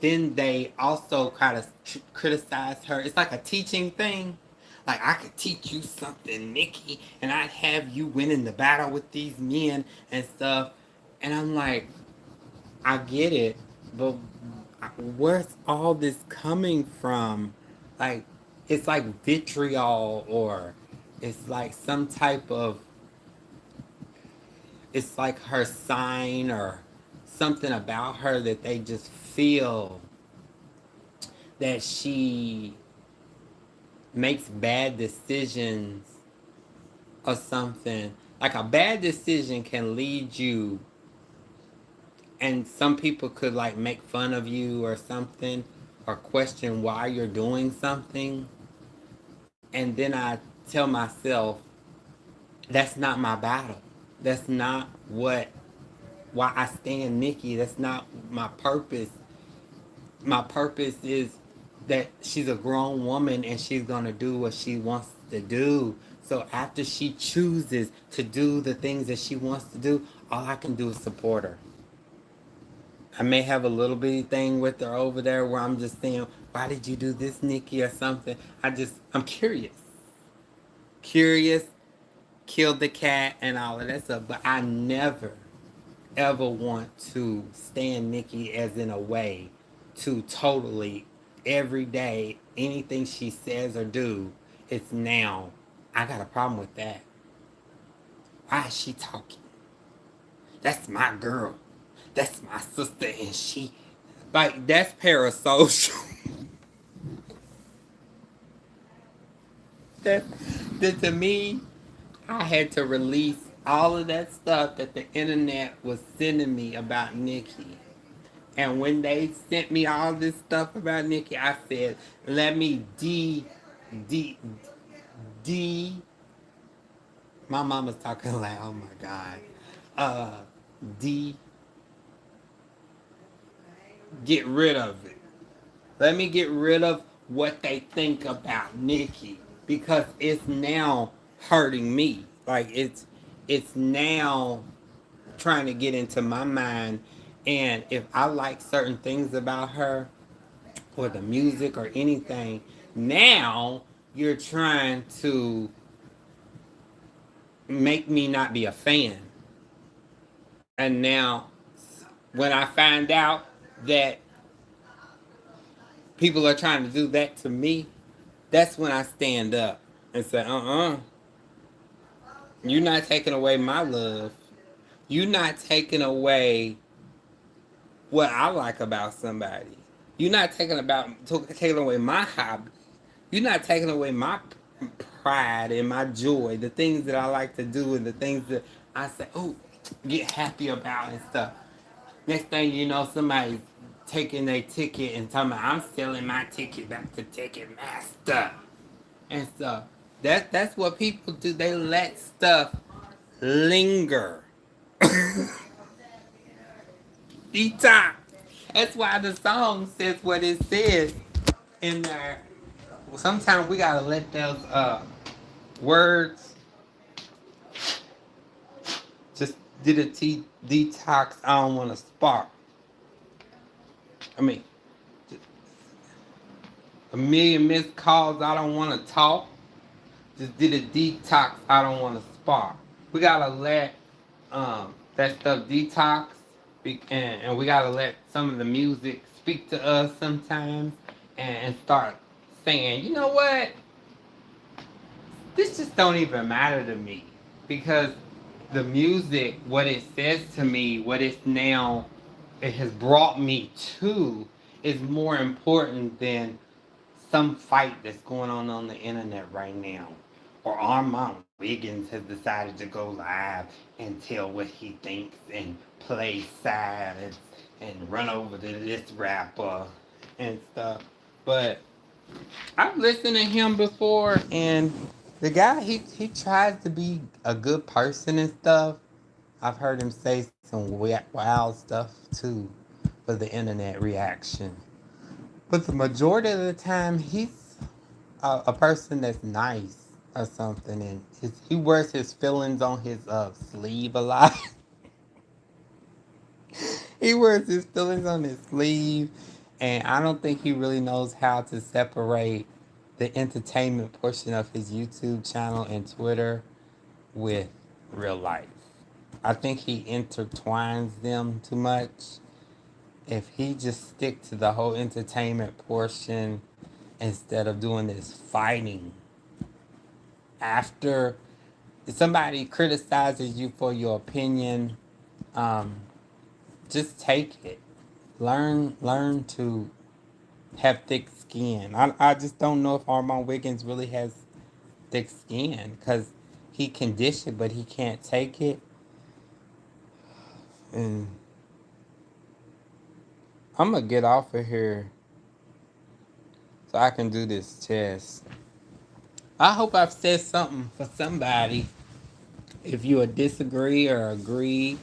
then they also kind of criticize her. It's like a teaching thing. Like, I could teach you something, Nicki, and I'd have you winning the battle with these men and stuff. And I'm like, I get it, but where's all this coming from? Like, it's like vitriol, or it's like some type of, it's like her sign or something about her that they just feel that she makes bad decisions or something. Like, a bad decision can lead you, and some people could like make fun of you or something, or question why you're doing something. And then I tell myself, that's not my battle. That's not what, why I stand Nicki. That's not my purpose. My purpose is that she's a grown woman and she's gonna do what she wants to do. So after she chooses to do the things that she wants to do, all I can do is support her. I may have a little bitty thing with her over there where I'm just saying, why did you do this, Nicki, or something? I'm curious. Curious, killed the cat and all of that stuff. But I never, ever want to stand Nicki as in a way to totally, every day, anything she says or do, it's now. I got a problem with that. Why is she talking? That's my girl. That's my sister, and she, like, that's parasocial. that to me, I had to release all of that stuff that the internet was sending me about Nicki. And when they sent me all this stuff about Nicki, I said, let me D, D. My mama's talking loud, oh my God. D, get rid of it. Let me get rid of what they think about Nicki, because it's now hurting me. Like, it's now trying to get into my mind, and if I like certain things about her or the music or anything, now you're trying to make me not be a fan. And now when I find out that people are trying to do that to me, that's when I stand up and say, you're not taking away my love. You're not taking away what I like about somebody. You're not taking away my hobby. You're not taking away my pride and my joy, the things that I like to do and the things that I say, oh, get happy about and stuff. Next thing you know, somebody's taking their ticket and telling me, I'm selling my ticket back to Ticketmaster and stuff. That's what people do. They let stuff linger. Detox. That's why the song says what it says in there. Sometimes we gotta let those words just did a detox. I don't want to spark. I mean, a million missed calls. I don't want to talk. Just did a detox. I don't want to spark. We gotta let that stuff detox, and we gotta let some of the music speak to us sometimes, and start saying, you know what, this just don't even matter to me, because the music, what it says to me, what it's now, it has brought me to, is more important than some fight that's going on the internet right now. Or Armand Wiggins has decided to go live and tell what he thinks and play sides and run over to this rapper and stuff. But I've listened to him before, and The guy, he tries to be a good person and stuff. I've heard him say some wild stuff too for the internet reaction. But the majority of the time, he's a person that's nice or something, and he wears his feelings on his sleeve a lot. He wears his feelings on his sleeve, and I don't think he really knows how to separate the entertainment portion of his YouTube channel and Twitter with real life. I think he intertwines them too much. If he just stick to the whole entertainment portion instead of doing this fighting after somebody criticizes you for your opinion, um, just take it. Learn to have thick skin. I just don't know if Armand Wiggins really has thick skin because he can dish it, but he can't take it. And I'm gonna get off of here so I can do this test. I hope I've said something for somebody. If you disagree or agree,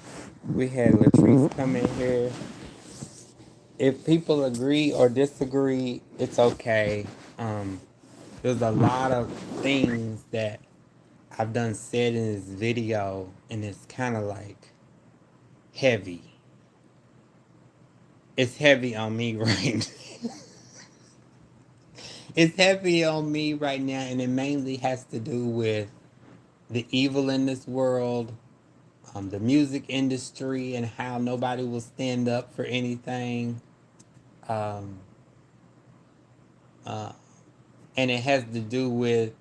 we had Latrice come in here. If people agree or disagree, it's okay. There's a lot of things that I've done said in this video, and it's kind of like heavy. It's heavy on me right now. It's heavy on me right now, and it mainly has to do with the evil in this world, the music industry, and how nobody will stand up for anything. Um, uh, and it has to do with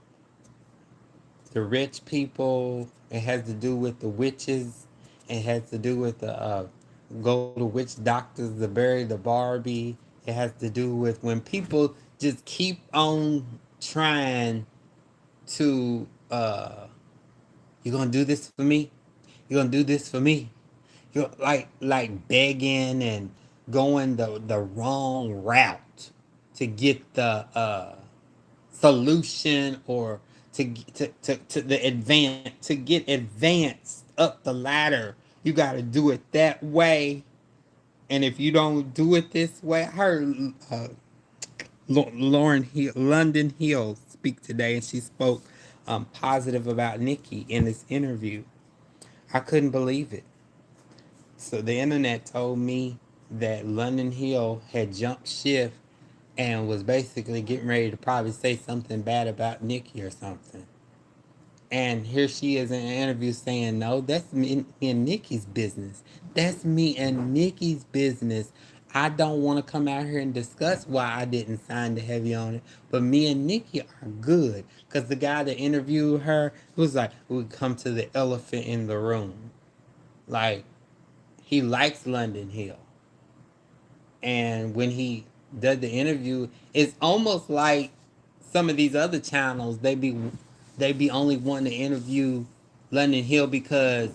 the rich people. It has to do with the witches. It has to do with the go to witch doctors to bury the Barbie. It has to do with when people just keep on trying to you gonna do this for me? You gonna do this for me? You like begging and going the wrong route to get the solution or to the to get advanced up the ladder. You got to do it that way, and if you don't do it this way, I heard Lauren Hill, London Hill speak today, and she spoke positive about Nicki in this interview. I couldn't believe it. So the internet told me that London Hill had jumped shift and was basically getting ready to probably say something bad about Nicki or something. And here she is in an interview saying, no, that's me and Nicki's business. That's me and Nicki's business. I don't want to come out here and discuss why I didn't sign the heavy on it. But me and Nicki are good. Because the guy that interviewed her was like, we come to the elephant in the room. Like, he likes London Hill. And when he did the interview, it's almost like some of these other channels, they be only wanting to interview London Hill because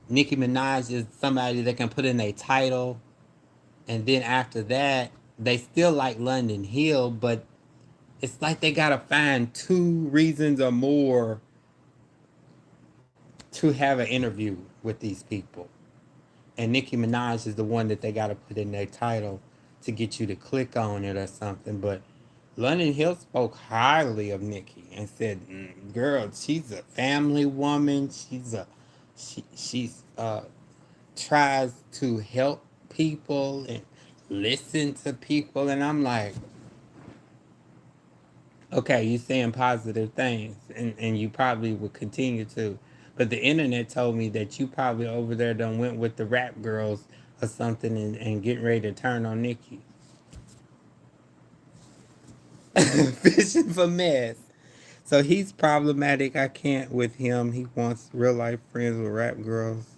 Nicki Minaj is somebody that can put in a title, and then after that, they still like London Hill, but it's like they gotta find two reasons or more to have an interview with these people. And Nicki Minaj is the one that they got to put in their title to get you to click on it or something. But London Hill spoke highly of Nicki and said, "Girl, she's a family woman. She's tries to help people and listen to people." And I'm like, okay, you're saying positive things, and you probably will continue to. But the internet told me that you probably over there done went with the rap girls or something and getting ready to turn on Nicki. Fishing for mess. So he's problematic. I can't with him. He wants real life friends with rap girls.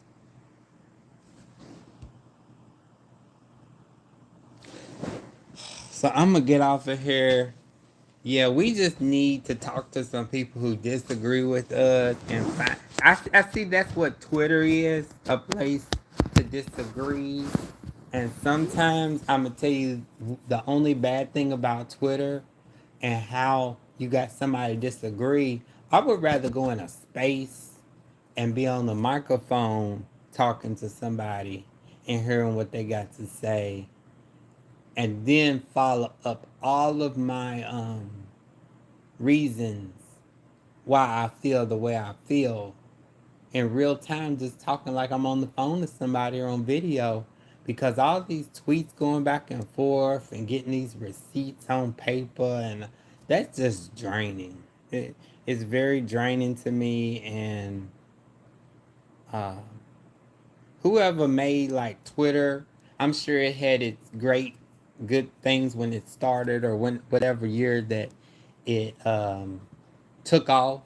So I'm gonna get off of here. Yeah, we just need to talk to some people who disagree with us and find. I see that's what Twitter is, a place to disagree. And sometimes I'm gonna tell you the only bad thing about Twitter and how you got somebody disagree. I would rather go in a space and be on the microphone talking to somebody and hearing what they got to say, and then follow up all of my reasons why I feel the way I feel in real time, just talking like I'm on the phone to somebody or on video, because all these tweets going back and forth and getting these receipts on paper, and that's just draining. It's very draining to me. And uh, whoever made like Twitter, I'm sure it had its great good things when it started, or when whatever year that it took off.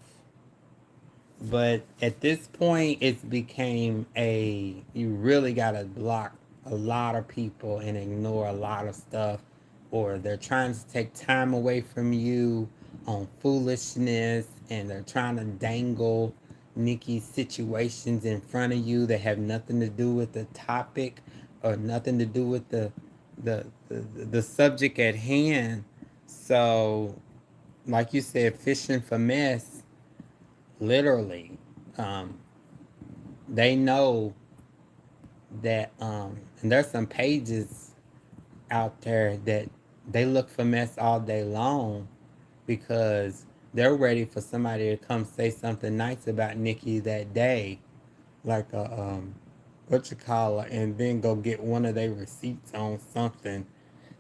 But at this point, it's became a, you really gotta block a lot of people and ignore a lot of stuff, or they're trying to take time away from you on foolishness, and they're trying to dangle Nicki's situations in front of you that have nothing to do with the topic, or nothing to do with the subject at hand. So, like you said, fishing for mess, literally. um, they know that, and there's some pages out there that they look for mess all day long, because they're ready for somebody to come say something nice about Nicki that day, like a what you call it, and then go get one of their receipts on something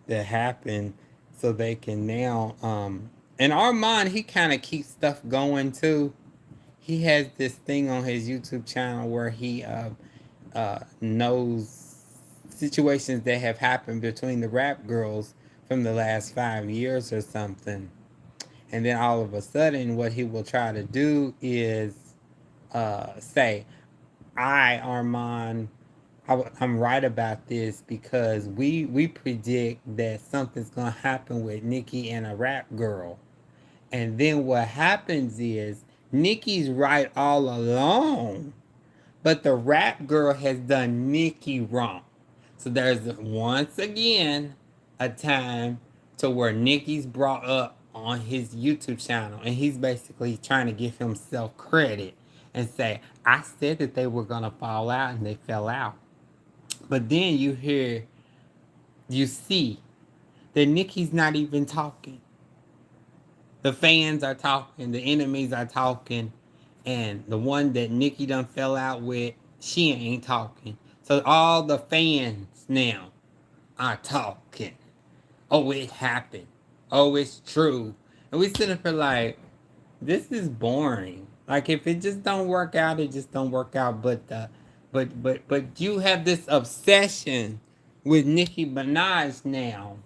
that happened, so they can now, in Armand, he kind of keeps stuff going too. He has this thing on his YouTube channel where he knows situations that have happened between the rap girls from the last 5 years or something. And then all of a sudden, what he will try to do is say, I, Armand, I'm right about this, because we predict that something's going to happen with Nicki and a rap girl. And then what happens is Nicki's right all along, but the rap girl has done Nicki wrong. So there's once again a time to where Nicki's brought up on his YouTube channel, and he's basically trying to give himself credit and say, I said that they were gonna fall out and they fell out. But then you see that Nicki's not even talking. The fans are talking, the enemies are talking, and the one that Nicki done fell out with, she ain't talking. So all the fans now are talking. Oh, it happened. Oh, it's true. And we sitting here like, this is boring. Like, if it just don't work out, it just don't work out. But you have this obsession with Nicki Minaj now,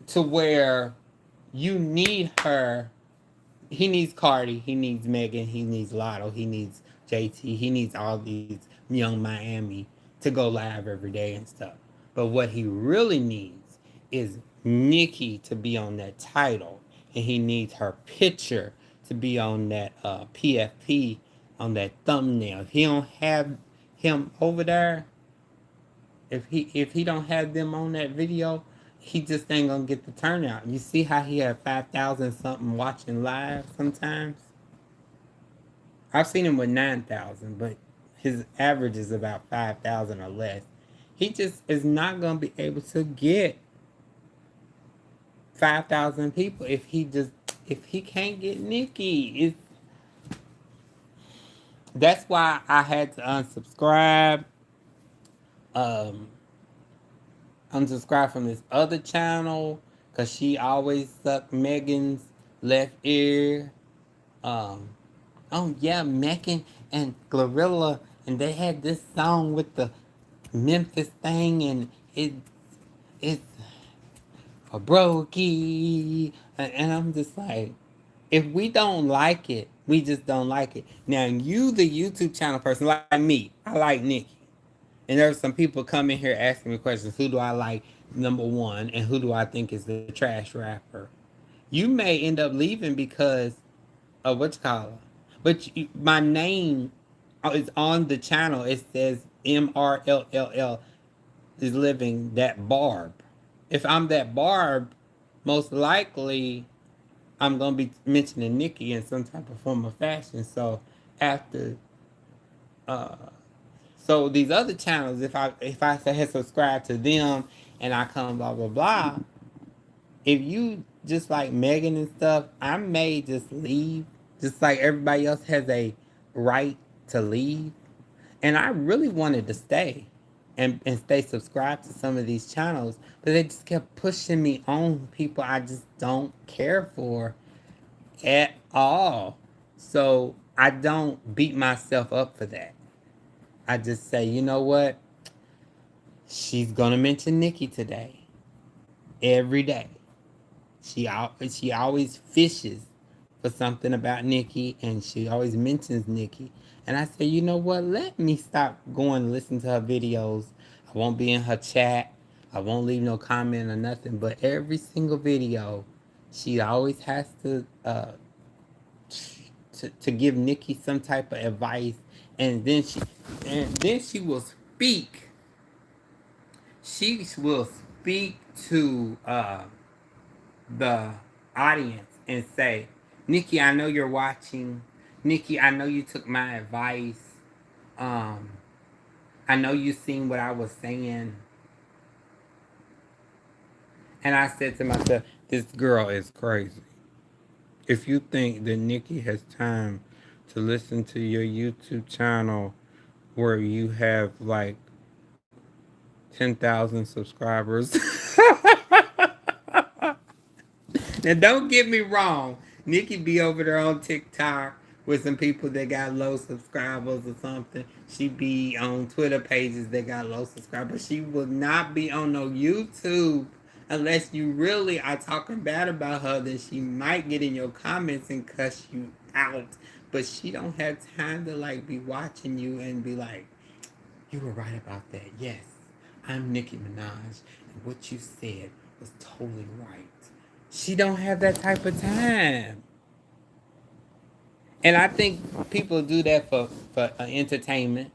to where you need her. He needs Cardi, he needs Megan, he needs Lotto, he needs JT, he needs all these young Miami to go live every day and stuff. But what he really needs is Nicki to be on that title, and he needs her picture to be on that PFP, on that thumbnail. If he don't have him over there, if he don't have them on that video, he just ain't gonna get the turnout. You see how he had 5,000 something watching live sometimes? I've seen him with 9,000, but his average is about 5,000 or less. He just is not gonna be able to get 5,000 people if he can't get Nicki. That's why I had to unsubscribe. Um, unsubscribe from this other channel, because she always sucked Megan's left ear. Um, oh yeah, Megan and Glorilla, and they had this song with the Memphis thing, and it's a brokey, and I'm just like, if we don't like it, we just don't like it. Now, you, the YouTube channel person, like me, I like Nicki. And there's some people come in here asking me questions. Who do I like, number one, and who do I think is the trash rapper? You may end up leaving because of what you call it. But my name is on the channel. It says MRLLL is living that Barb. If I'm that Barb, most likely I'm gonna be mentioning Nicki in some type of form of fashion. So after so these other channels, if I had subscribed to them and I come blah blah blah, if you just like Megan and stuff, I may just leave. Just like everybody else has a right to leave. And I really wanted to stay and stay subscribed to some of these channels, but they just kept pushing me on people I just don't care for at all. So I don't beat myself up for that. I just say, you know what? She's gonna mention Nicki today. Every day. She always fishes for something about Nicki, and she always mentions Nicki. And I said, you know what? Let me stop going to listen to her videos. I won't be in her chat. I won't leave no comment or nothing. But every single video, she always has to give Nicki some type of advice, and then she will speak. She will speak to the audience and say, Nicki, I know you're watching. Nicki, I know you took my advice. Um, I know you seen what I was saying. And I said to myself, this girl is crazy. If you think that Nicki has time to listen to your YouTube channel where you have like 10,000 subscribers. Now, don't get me wrong. Nicki be over there on TikTok with some people that got low subscribers or something. She be on Twitter pages that got low subscribers. She will not be on no YouTube unless you really are talking bad about her. Then she might get in your comments and cuss you out. But she don't have time to like be watching you and be like, you were right about that. Yes, I'm Nicki Minaj, and what you said was totally right. She don't have that type of time. And I think people do that for entertainment.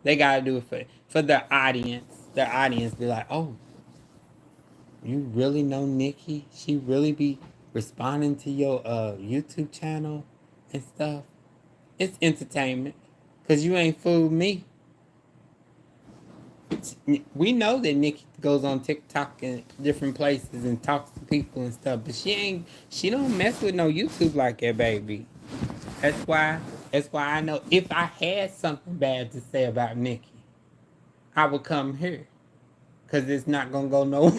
They gotta do it for their audience. Their audience be like, oh, you really know Nicki? She really be responding to your YouTube channel and stuff. It's entertainment. Cause you ain't fooled me. We know that Nicki goes on TikTok and different places and talks to people and stuff, but she don't mess with no YouTube like that, baby. That's why I know if I had something bad to say about Nicki, I would come here. Cause it's not gonna go nowhere.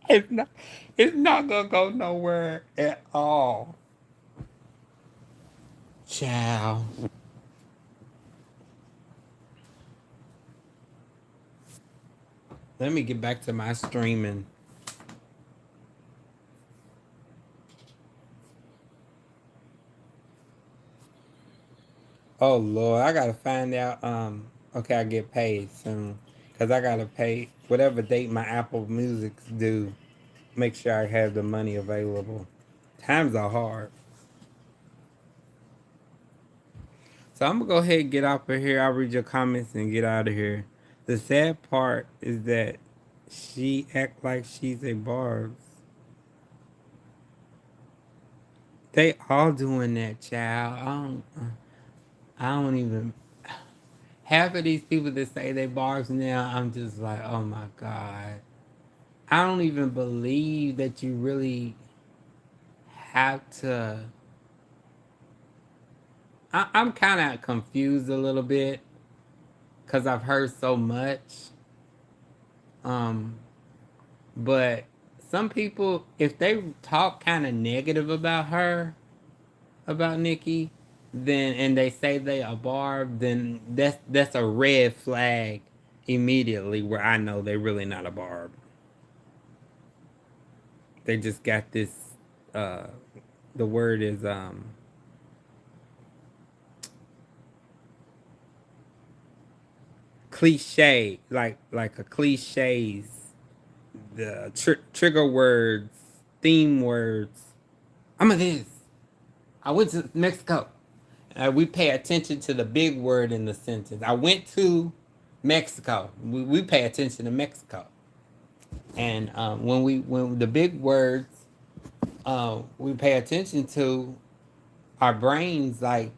it's not it's not gonna go nowhere at all. Ciao. Let me get back to my streaming. Oh Lord, I gotta find out. Okay, I get paid soon, cause I gotta pay whatever date my Apple Music's due. Make sure I have the money available. Times are hard, so I'm gonna go ahead and get off of here. I'll read your comments and get out of here. The sad part is that she act like she's a Barb's. They all doing that, child. I don't even. Half of these people that say they Barb's now, I'm just like, oh my god. I don't even believe that you really have to. I'm kind of confused a little bit because I've heard so much. Um, but some people, if they talk kind of negative about her, about Nicki, then and they say they are Barb, then that's a red flag immediately where I know they're really not a Barb. They just got this. Uh, the word is cliche, like a cliches, the trigger words, theme words. I'm a this. I went to Mexico. We pay attention to the big word in the sentence. I went to Mexico. We pay attention to Mexico. And when the big words we pay attention to, our brains like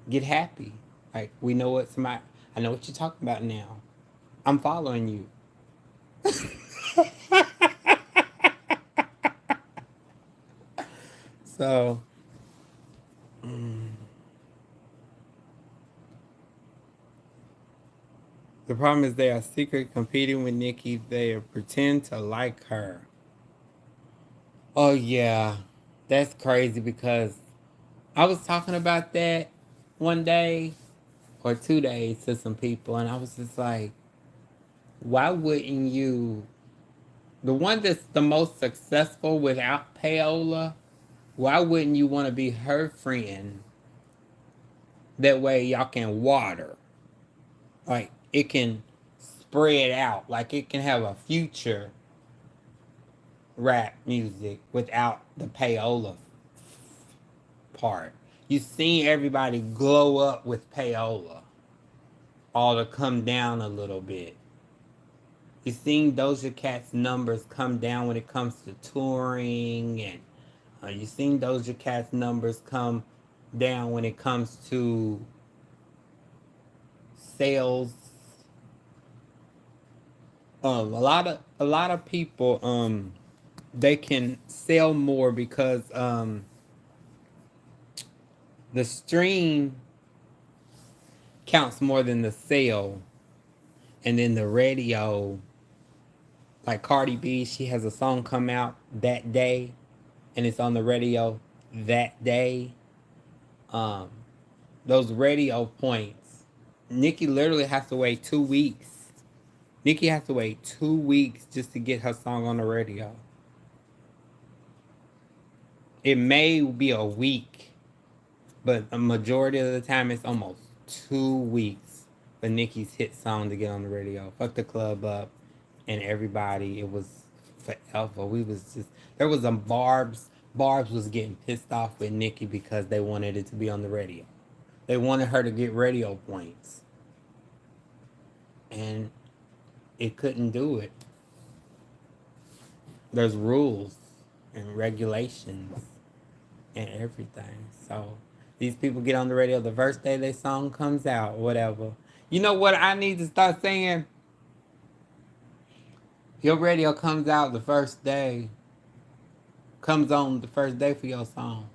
get happy. Like we know what somebody. I know what you're talking about now. I'm following you. So the problem is they are secret competing with Nicki. They pretend to like her. Oh yeah, that's crazy because I was talking about that one day or 2 days to some people, and I was just like, why wouldn't you? The one that's the most successful without payola, why wouldn't you want to be her friend? That way y'all can water. Like it can spread out. Like it can have a future rap music without the payola part. You seen everybody glow up with payola, all to come down a little bit. You seen Doja Cat's numbers come down when it comes to touring, and you seen Doja Cat's numbers come down when it comes to sales. A lot of people they can sell more because the stream counts more than the sale, and then the radio. Like Cardi B, she has a song come out that day, and it's on the radio that day. Um, those radio points, Nicki literally has to wait 2 weeks. Nicki has to wait 2 weeks just to get her song on the radio. It may be a week, but a majority of the time it's almost 2 weeks for Nicki's hit song to get on the radio. Fuck the club up and everybody. It was forever. We was just there was some Barb's. Barb's was getting pissed off with Nicki because they wanted it to be on the radio. They wanted her to get radio points, and it couldn't do it. There's rules and regulations and everything. So these people get on the radio the first day their song comes out, whatever. You know what I need to start saying? Your radio comes out the first day, comes on the first day for your song.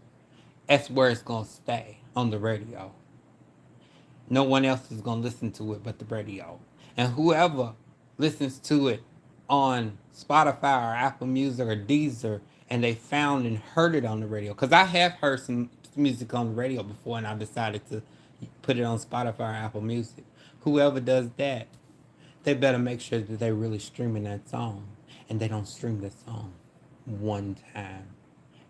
That's where it's gonna stay on the radio. No one else is gonna listen to it but the radio. And whoever listens to it on Spotify or Apple Music or Deezer and they found and heard it on the radio. Because I have heard some music on the radio before and I decided to put it on Spotify or Apple Music. Whoever does that, they better make sure that they're really streaming that song. And they don't stream that song one time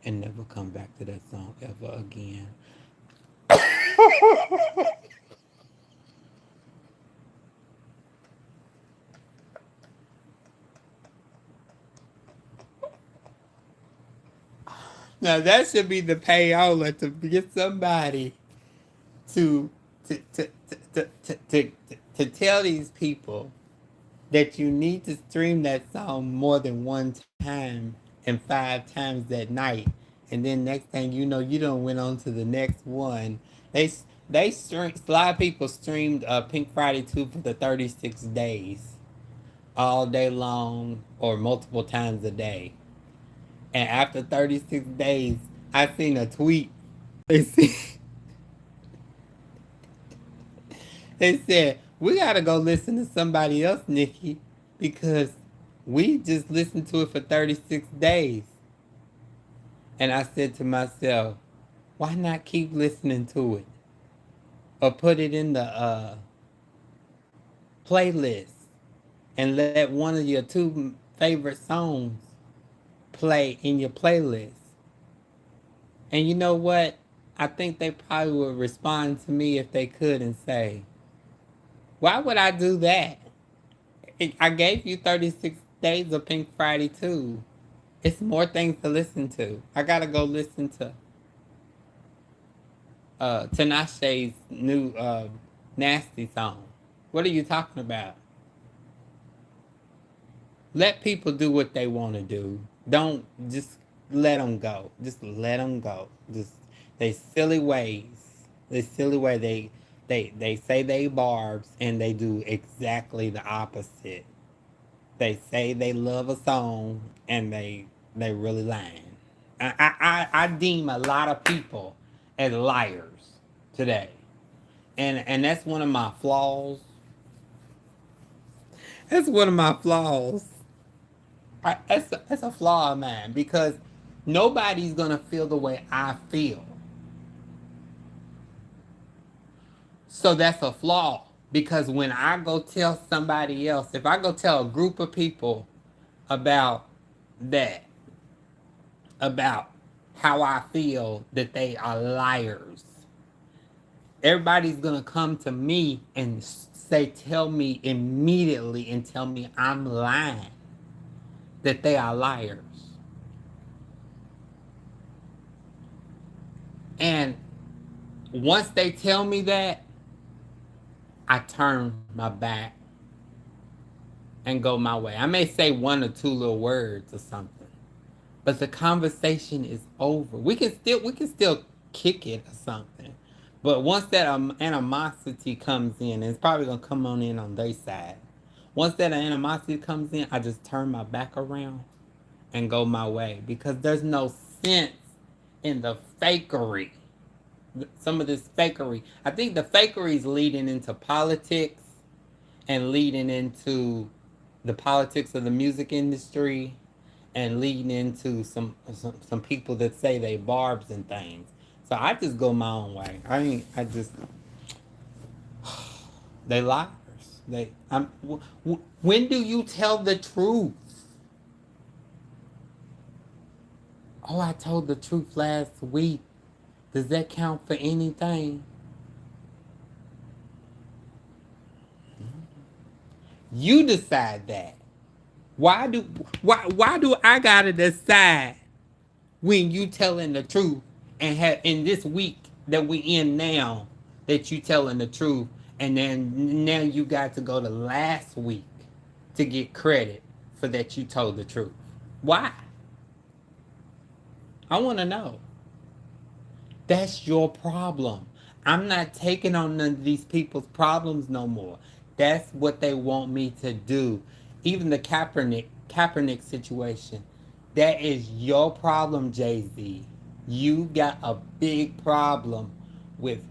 and never come back to that song ever again. Now that should be the payola to get somebody to to to to tell these people that you need to stream that song more than one time and 5 times that night, and then next thing you know, you don't went on to the next one. They they stream. A lot of people streamed Pink Friday 2 for the 36 days, all day long or multiple times a day. And after 36 days, I seen a tweet. They said, they said we gotta go listen to somebody else, Nicki, because we just listened to it for 36 days. And I said to myself, why not keep listening to it? Or put it in the playlist and let one of your two favorite songs play in your playlist. And you know what? I think they probably would respond to me if they could and say, why would I do that? I gave you 36 days of Pink Friday too. It's more things to listen to. I gotta go listen to Tinashe's new Nasty song. What are you talking about? Let people do what they want to do. Don't just let them go. Just let them go. Just they silly ways. They silly way. They say they barbs and they do exactly the opposite. They say they love a song and they really lying. I deem a lot of people as liars today, and that's one of my flaws. That's one of my flaws. That's a flaw of mine because nobody's gonna feel the way I feel. So that's a flaw because when I go tell somebody else, if I go tell a group of people about that, about how I feel that they are liars, everybody's gonna come to me and say, tell me immediately and tell me I'm lying, that they are liars. And once they tell me that, I turn my back and go my way. I may say one or two little words or something, but the conversation is over. We can still kick it or something. But once that animosity comes in, and it's probably gonna come on their side. Once that animosity comes in, I just turn my back around and go my way because there's no sense in the fakery. Some of this fakery. I think the fakery is leading into politics and leading into the politics of the music industry and leading into some people that say they barbs and things. So I just go my own way. I just they liars. When do you tell the truth? Oh, I told the truth last week. Does that count for anything? You decide that. Why do I gotta decide when you telling the truth and have in this week that we in now that you telling the truth and then now you got to go to last week to get credit for that you told the truth. Why? I want to know. That's your problem. I'm not taking on none of these people's problems no more. That's what they want me to do. Even the Kaepernick situation. That is your problem, Jay-Z. You got a big problem with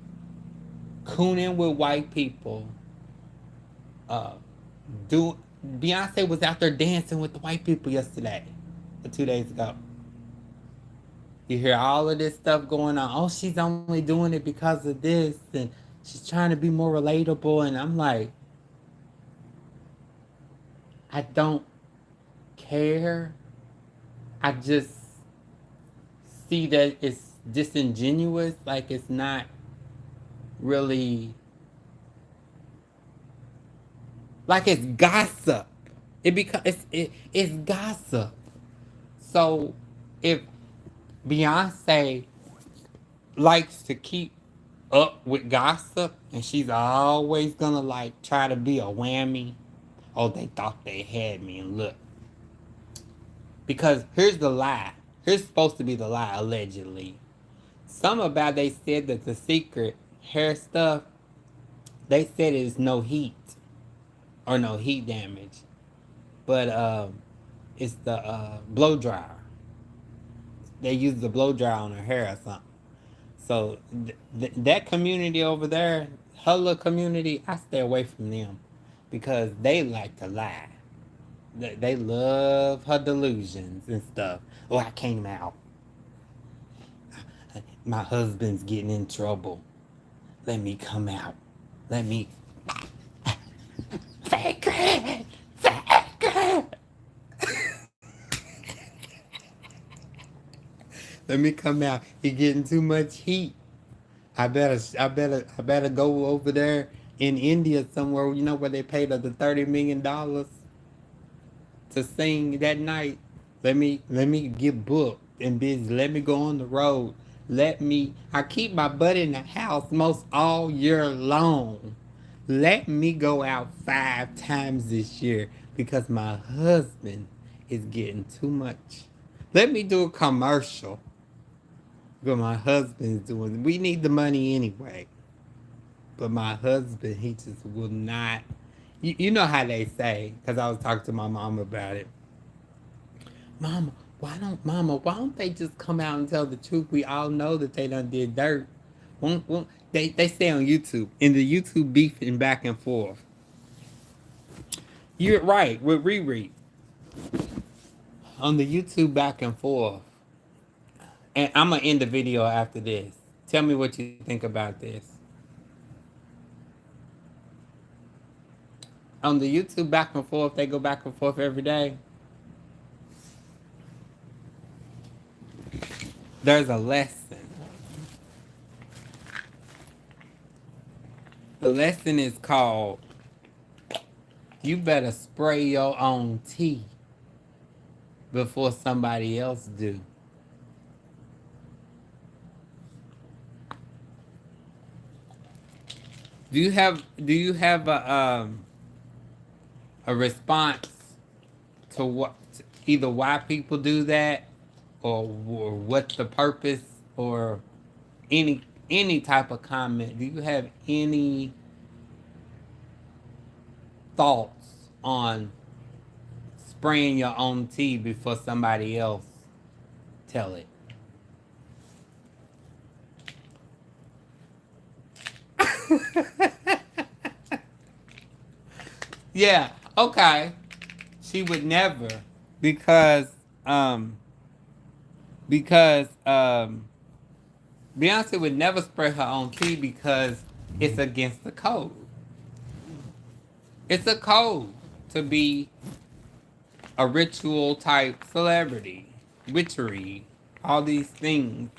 cooning with white people. Uh, do Beyonce was out there dancing with the white people yesterday, or 2 days ago. You hear all of this stuff going on. Oh, she's only doing it because of this, and she's trying to be more relatable. And I'm like, I don't care. I just see that it's disingenuous. Like it's not really like it's gossip. It's gossip. So if Beyonce likes to keep up with gossip and she's always gonna like try to be a whammy. Oh, they thought they had me and look. Because here's the lie. Here's supposed to be the lie, allegedly. Some about they said that the secret hair stuff, they said it's no heat or no heat damage. But it's the blow dryer. They use the blow dryer on her hair or something. So that community over there, her little community, I stay away from them because they like to lie. They love her delusions and stuff. Oh, I came out. My husband's getting in trouble. Let me come out. Let me fake it. Fake it. Let me come out. He getting too much heat. I better go over there in India somewhere. You know where they paid her the $30 million to sing that night. Let me get booked and busy. Let me go on the road. I keep my butt in the house most all year long. Let me go out 5 times this year because my husband is getting too much. Let me do a commercial. But my husband's doing. We need the money anyway. But my husband, he just will not. You know how they say, because I was talking to my mom about it. Mama, why don't they just come out and tell the truth? We all know that they done did dirt. They stay on YouTube, in the YouTube beefing back and forth. You're right, with Riri. On the YouTube back and forth. And I'm going to end the video after this. Tell me what you think about this. On the YouTube back and forth, they go back and forth every day. There's a lesson. The lesson is called, you better spray your own tea before somebody else do. Do you have a response to what, either why people do that, or what's the purpose, or any type of comment? Do you have any thoughts on spraying your own tea before somebody else tell it? Yeah, okay. She would never, because um because Beyonce would never spray her own tea because it's against the code. It's a code to be a ritual type celebrity, witchery, all these things.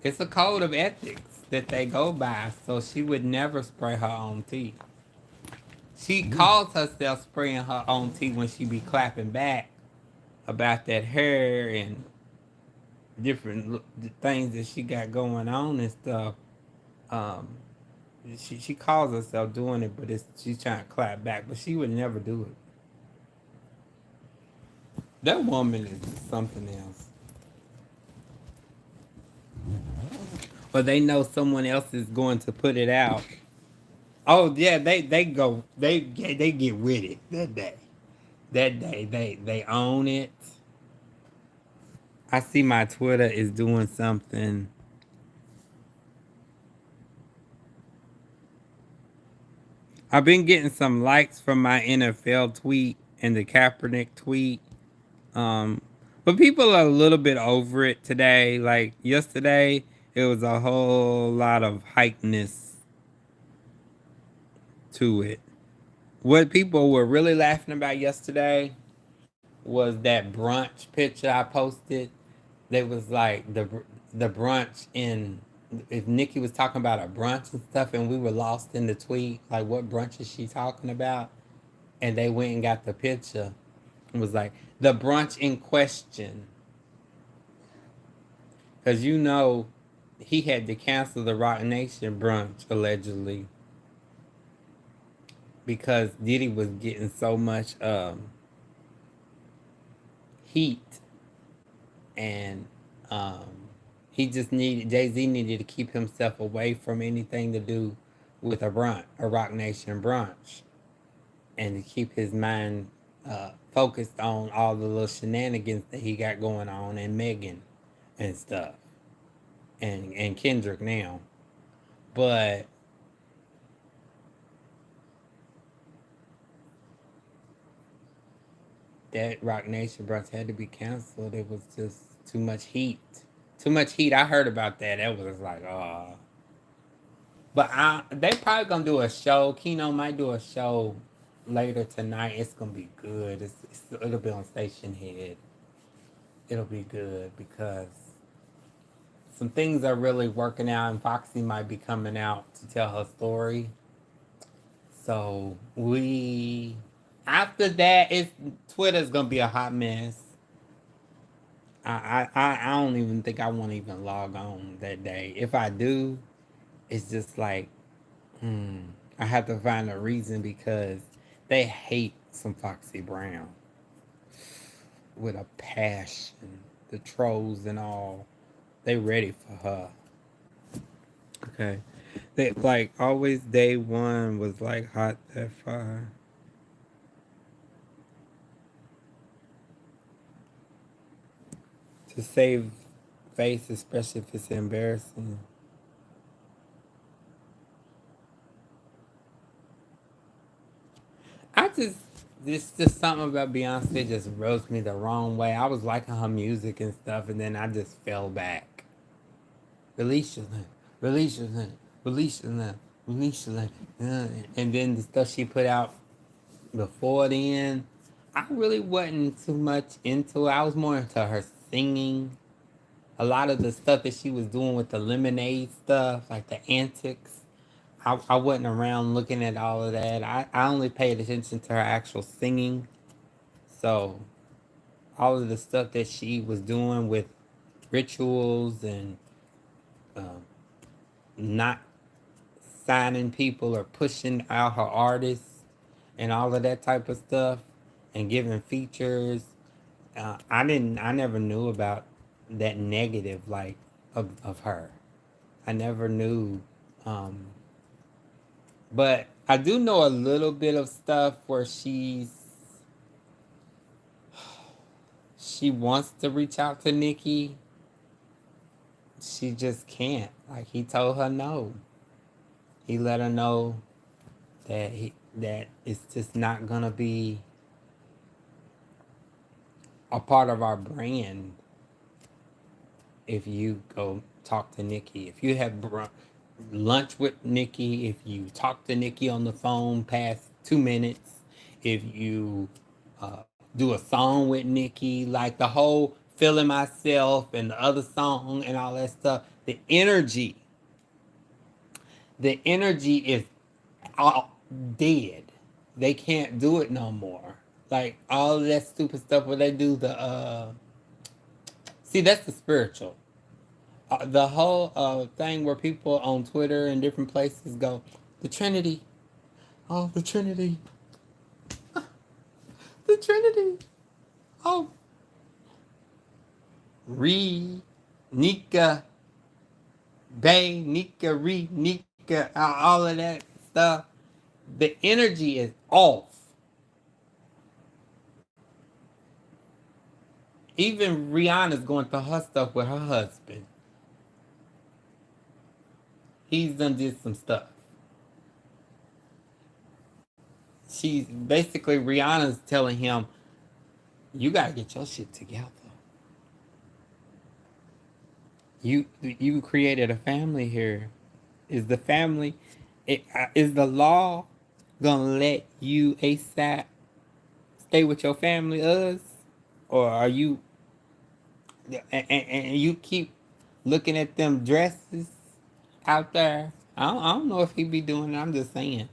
It's a code of ethics that they go by. So she would never spray her own tea. She calls herself spraying her own tea when she be clapping back about that hair and different things that she got going on and stuff. Um, she calls herself doing it, but she's trying to clap back. But she would never do it. That woman is something else. But they know someone else is going to put it out. Oh yeah, they get with it that day. That day they own it. I see my Twitter is doing something. I've been getting some likes from my NFL tweet and the Kapernick tweet. Um, but people are a little bit over it today. Like yesterday, it was a whole lot of hypeness to it. What people were really laughing about yesterday was that brunch picture I posted. They was like the brunch in, if Nicki was talking about a brunch and stuff, and we were lost in the tweet, like what brunch is she talking about? And they went and got the picture. It was like the brunch in question, because he had to cancel the Rock Nation brunch allegedly because Diddy was getting so much heat, and um, he just needed, Jay-Z needed to keep himself away from anything to do with a Rock Nation brunch, and to keep his mind focused on all the little shenanigans that he got going on, and Megan and stuff, and Kendrick now. But that Rock Nation brunch had to be canceled. It was just too much heat. Too much heat. I heard about that. That was like, oh. But they probably gonna do a show. Kino might do a show later tonight. It's gonna be good. It'll be on Station Head. It'll be good because some things are really working out, and Foxy might be coming out to tell her story. So after that, Twitter's gonna be a hot mess. I don't even think I want to even log on that day. If I do, it's just like, I have to find a reason because they hate some Foxy Brown with a passion. The trolls and all, they ready for her. Okay. They like always day one was like hot that fire. To save face, especially if it's embarrassing. I just this just something about Beyonce just rose me the wrong way. I was liking her music and stuff, and then I just fell back. Release your land, release your land, release your land, release your land. And then the stuff she put out before then, I really wasn't too much into it. I was more into her singing. A lot of the stuff that she was doing with the lemonade stuff, like the antics, I wasn't around looking at all of that. I only paid attention to her actual singing. So all of the stuff that she was doing with rituals and um, not signing people or pushing out her artists and all of that type of stuff and giving features. I never knew about that negative like of her. I never knew, um, but I do know a little bit of stuff where she wants to reach out to Nicki. She just can't. Like he told her no. He let her know that it's just not gonna be a part of our brand if you go talk to Nicki. If you have lunch with Nicki, if you talk to Nicki on the phone past 2 minutes, if you do a song with Nicki, like the whole feeling myself and the other song and all that stuff, the energy is all dead. They can't do it no more. Like all of that stupid stuff where they do the see, that's the spiritual. The whole thing where people on Twitter and different places go, the Trinity, oh the Trinity, the Trinity, oh Re, Nika, Bay, Nika, Re, Nika, all of that stuff. The energy is off. Even Rihanna's going through her stuff with her husband. He's done did some stuff. She's basically Rihanna's telling him, "You gotta get your shit together. You created a family here. Is the family? Is the law gonna let you ASAP stay with your family, us, or are you? And you keep looking at them dresses out there. I don't know if he be doing it. I'm just saying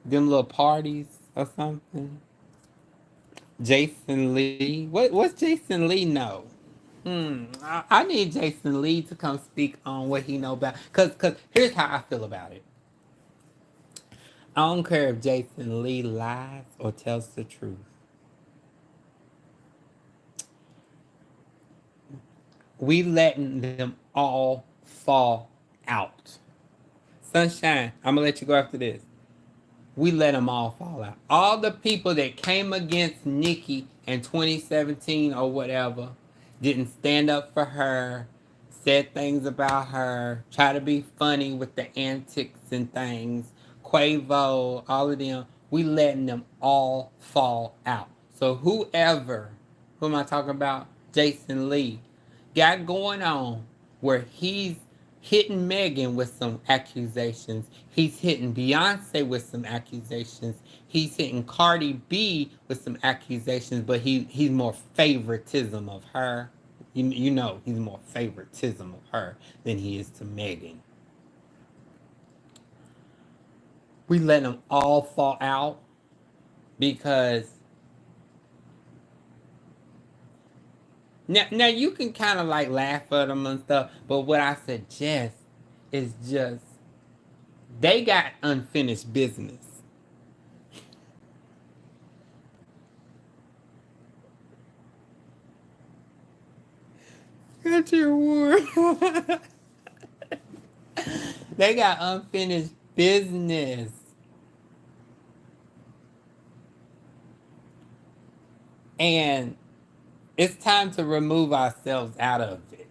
them little parties or something. Jason Lee. What's Jason Lee know? I need Jason Lee to come speak on what he know about. Cause here's how I feel about it. I don't care if Jason Lee lies or tells the truth. We letting them all fall out. Sunshine, I'm gonna let you go after this. We let them all fall out. All the people that came against Nicki in 2017 or whatever didn't stand up for her, said things about her, try to be funny with the antics and things. Quavo, all of them, we letting them all fall out. So who am I talking about? Jason Lee, got going on where he's hitting Megan with some accusations. He's hitting Beyonce with some accusations. He's hitting Cardi B with some accusations, but he's more favoritism of her. You know, he's more favoritism of her than he is to Megan. We let them all fall out because now you can kind of like laugh at them and stuff, but what I suggest is just They got unfinished business. Got your war. They got unfinished business. And it's time to remove ourselves out of it.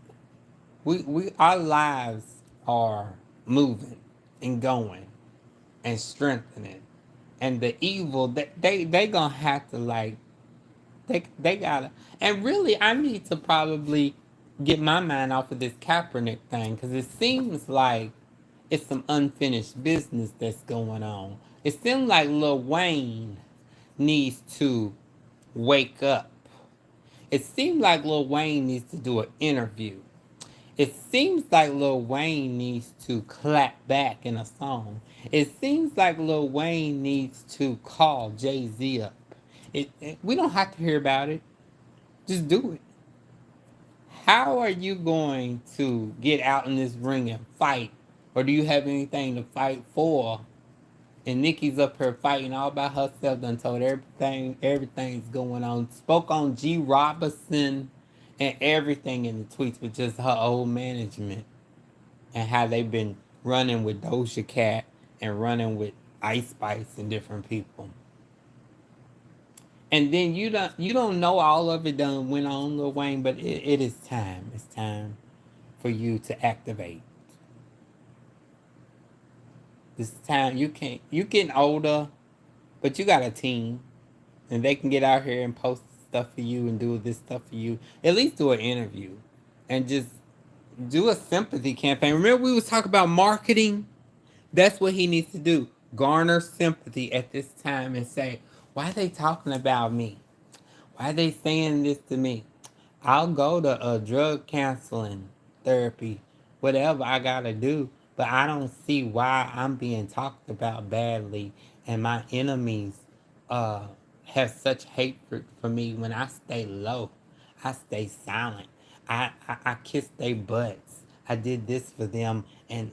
We our lives are moving and going and strengthening. And the evil they gonna have to like they gotta, and really I need to probably get my mind off of this Kaepernick thing, because it seems like it's some unfinished business that's going on. It seems like Lil Wayne needs to wake up. It seems like Lil Wayne needs to do an interview. It seems like Lil Wayne needs to clap back in a song. It seems like Lil Wayne needs to call Jay-Z up. We don't have to hear about it. Just do it. How are you going to get out in this ring and fight? Or do you have anything to fight for? And Nicki's up here fighting all by herself, done told everything's going on. Spoke on G. Robinson and everything in the tweets with just her old management and how they've been running with Doja Cat and running with Ice Spice and different people. And then you don't know all of it done went on, Lil Wayne, but it is time. It's time for you to activate. This time you getting older, but you got a team, and they can get out here and post stuff for you and do this stuff for you. At least do an interview, and just do a sympathy campaign. Remember we was talking about marketing? That's what he needs to do. Garner sympathy at this time and say, why are they talking about me? Why are they saying this to me? I'll go to a drug counseling, therapy, whatever I gotta do, but I don't see why I'm being talked about badly and my enemies uh, have such hatred for me when I stay low. I stay silent. I kiss their butts. I did this for them, and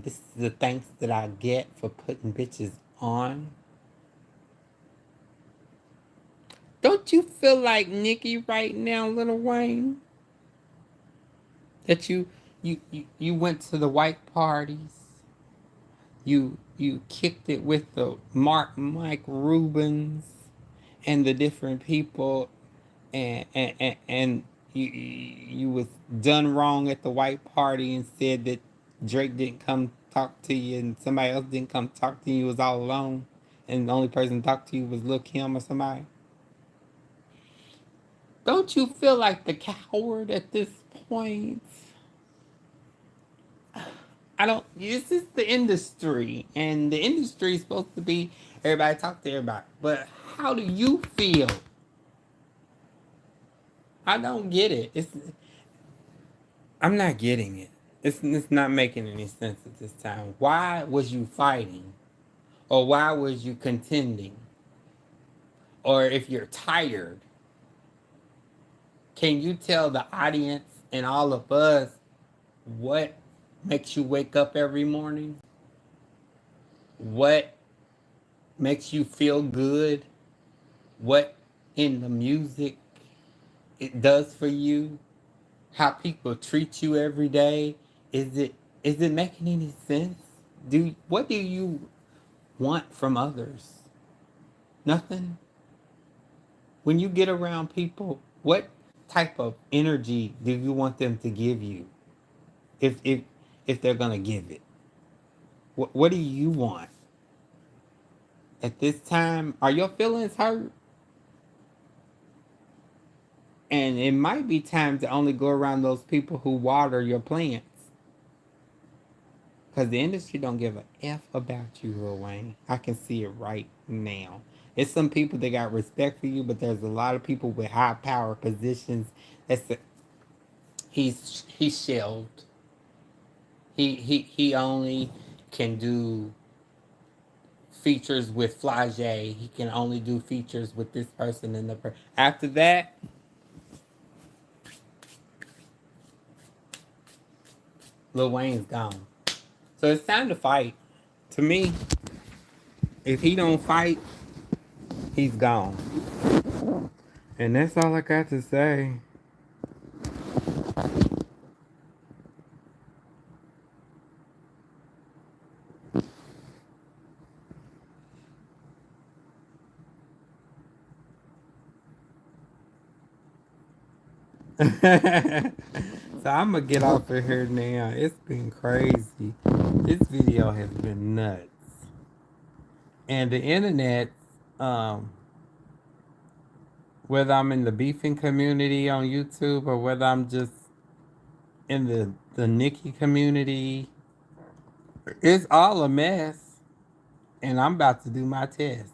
this is the thanks that I get for putting bitches on. Don't you feel like Nicki right now, Lil Wayne? That you went to the white parties. You kicked it with the Mike Rubens and the different people, and you was done wrong at the white party and said that Drake didn't come talk to you and somebody else didn't come talk to you. You was all alone, and the only person to talk to you was Lil Kim or somebody. Don't you feel like the coward at this point? I don't. This is the industry, and the industry is supposed to be everybody talk to everybody. But how do you feel? I don't get it. I'm not getting it. It's not making any sense at this time. Why was you fighting, or why was you contending, or if you're tired, can you tell the audience and all of us what makes you wake up every morning? What makes you feel good? What in the music it does for you? How people treat you every day? Is it making any sense? What do you want from others? Nothing. When you get around people, what type of energy do you want them to give you? If they're gonna give it, what do you want at this time? Are your feelings hurt? And it might be time to only go around those people who water your plants. Because the industry don't give a F about you, Lil Wayne. I can see it right now. It's some people that got respect for you, but there's a lot of people with high power positions. He's shelved. He only can do features with Flage. He can only do features with this person and the person. After that, Lil Wayne's gone. So it's time to fight. To me, if he don't fight, he's gone. And that's all I got to say. So I'm gonna get off of here now. It's been crazy. This video has been nuts. And the internet, um, whether I'm in the beefing community on YouTube or whether I'm just in the Nicki community, it's all a mess. And I'm about to do my test.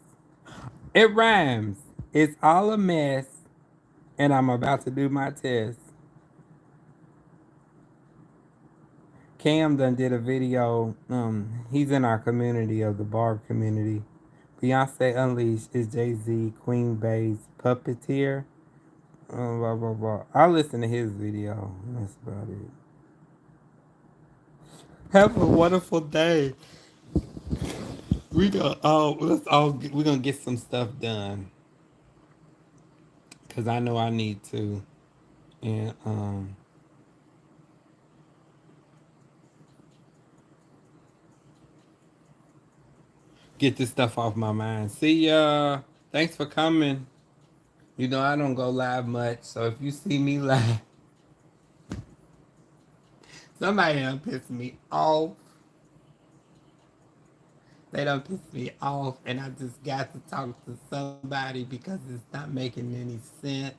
It rhymes. It's all a mess. And I'm about to do my test. Cam done did a video. He's in our community of the Barb community. Beyonce Unleashed is Jay-Z, Queen Bey's puppeteer. Blah, blah, blah. I listened to his video. That's about it. Have a wonderful day. We're gonna get some stuff done. Cause I know I need to. And get this stuff off my mind. See ya. Thanks for coming. You know I don't go live much, so if you see me live, somebody done piss me off. They done piss me off, and I just got to talk to somebody because it's not making any sense.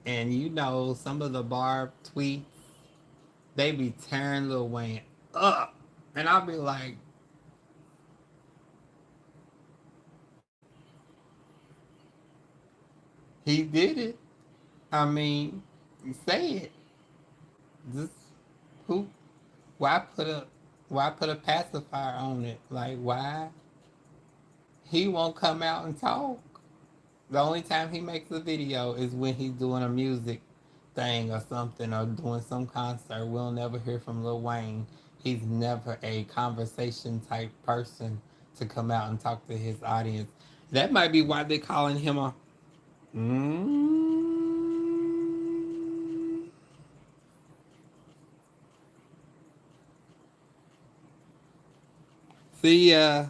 And you know, some of the Barb tweets, they be tearing Lil Wayne up. And I'll be like, he did it. I mean, say it. Just who? Why put a why put a pacifier on it? Like why? He won't come out and talk. The only time he makes a video is when he's doing a music thing or something or doing some concert. We'll never hear from Lil Wayne. He's never a conversation type person to come out and talk to his audience. That might be why they're calling him a. Mm, see ya.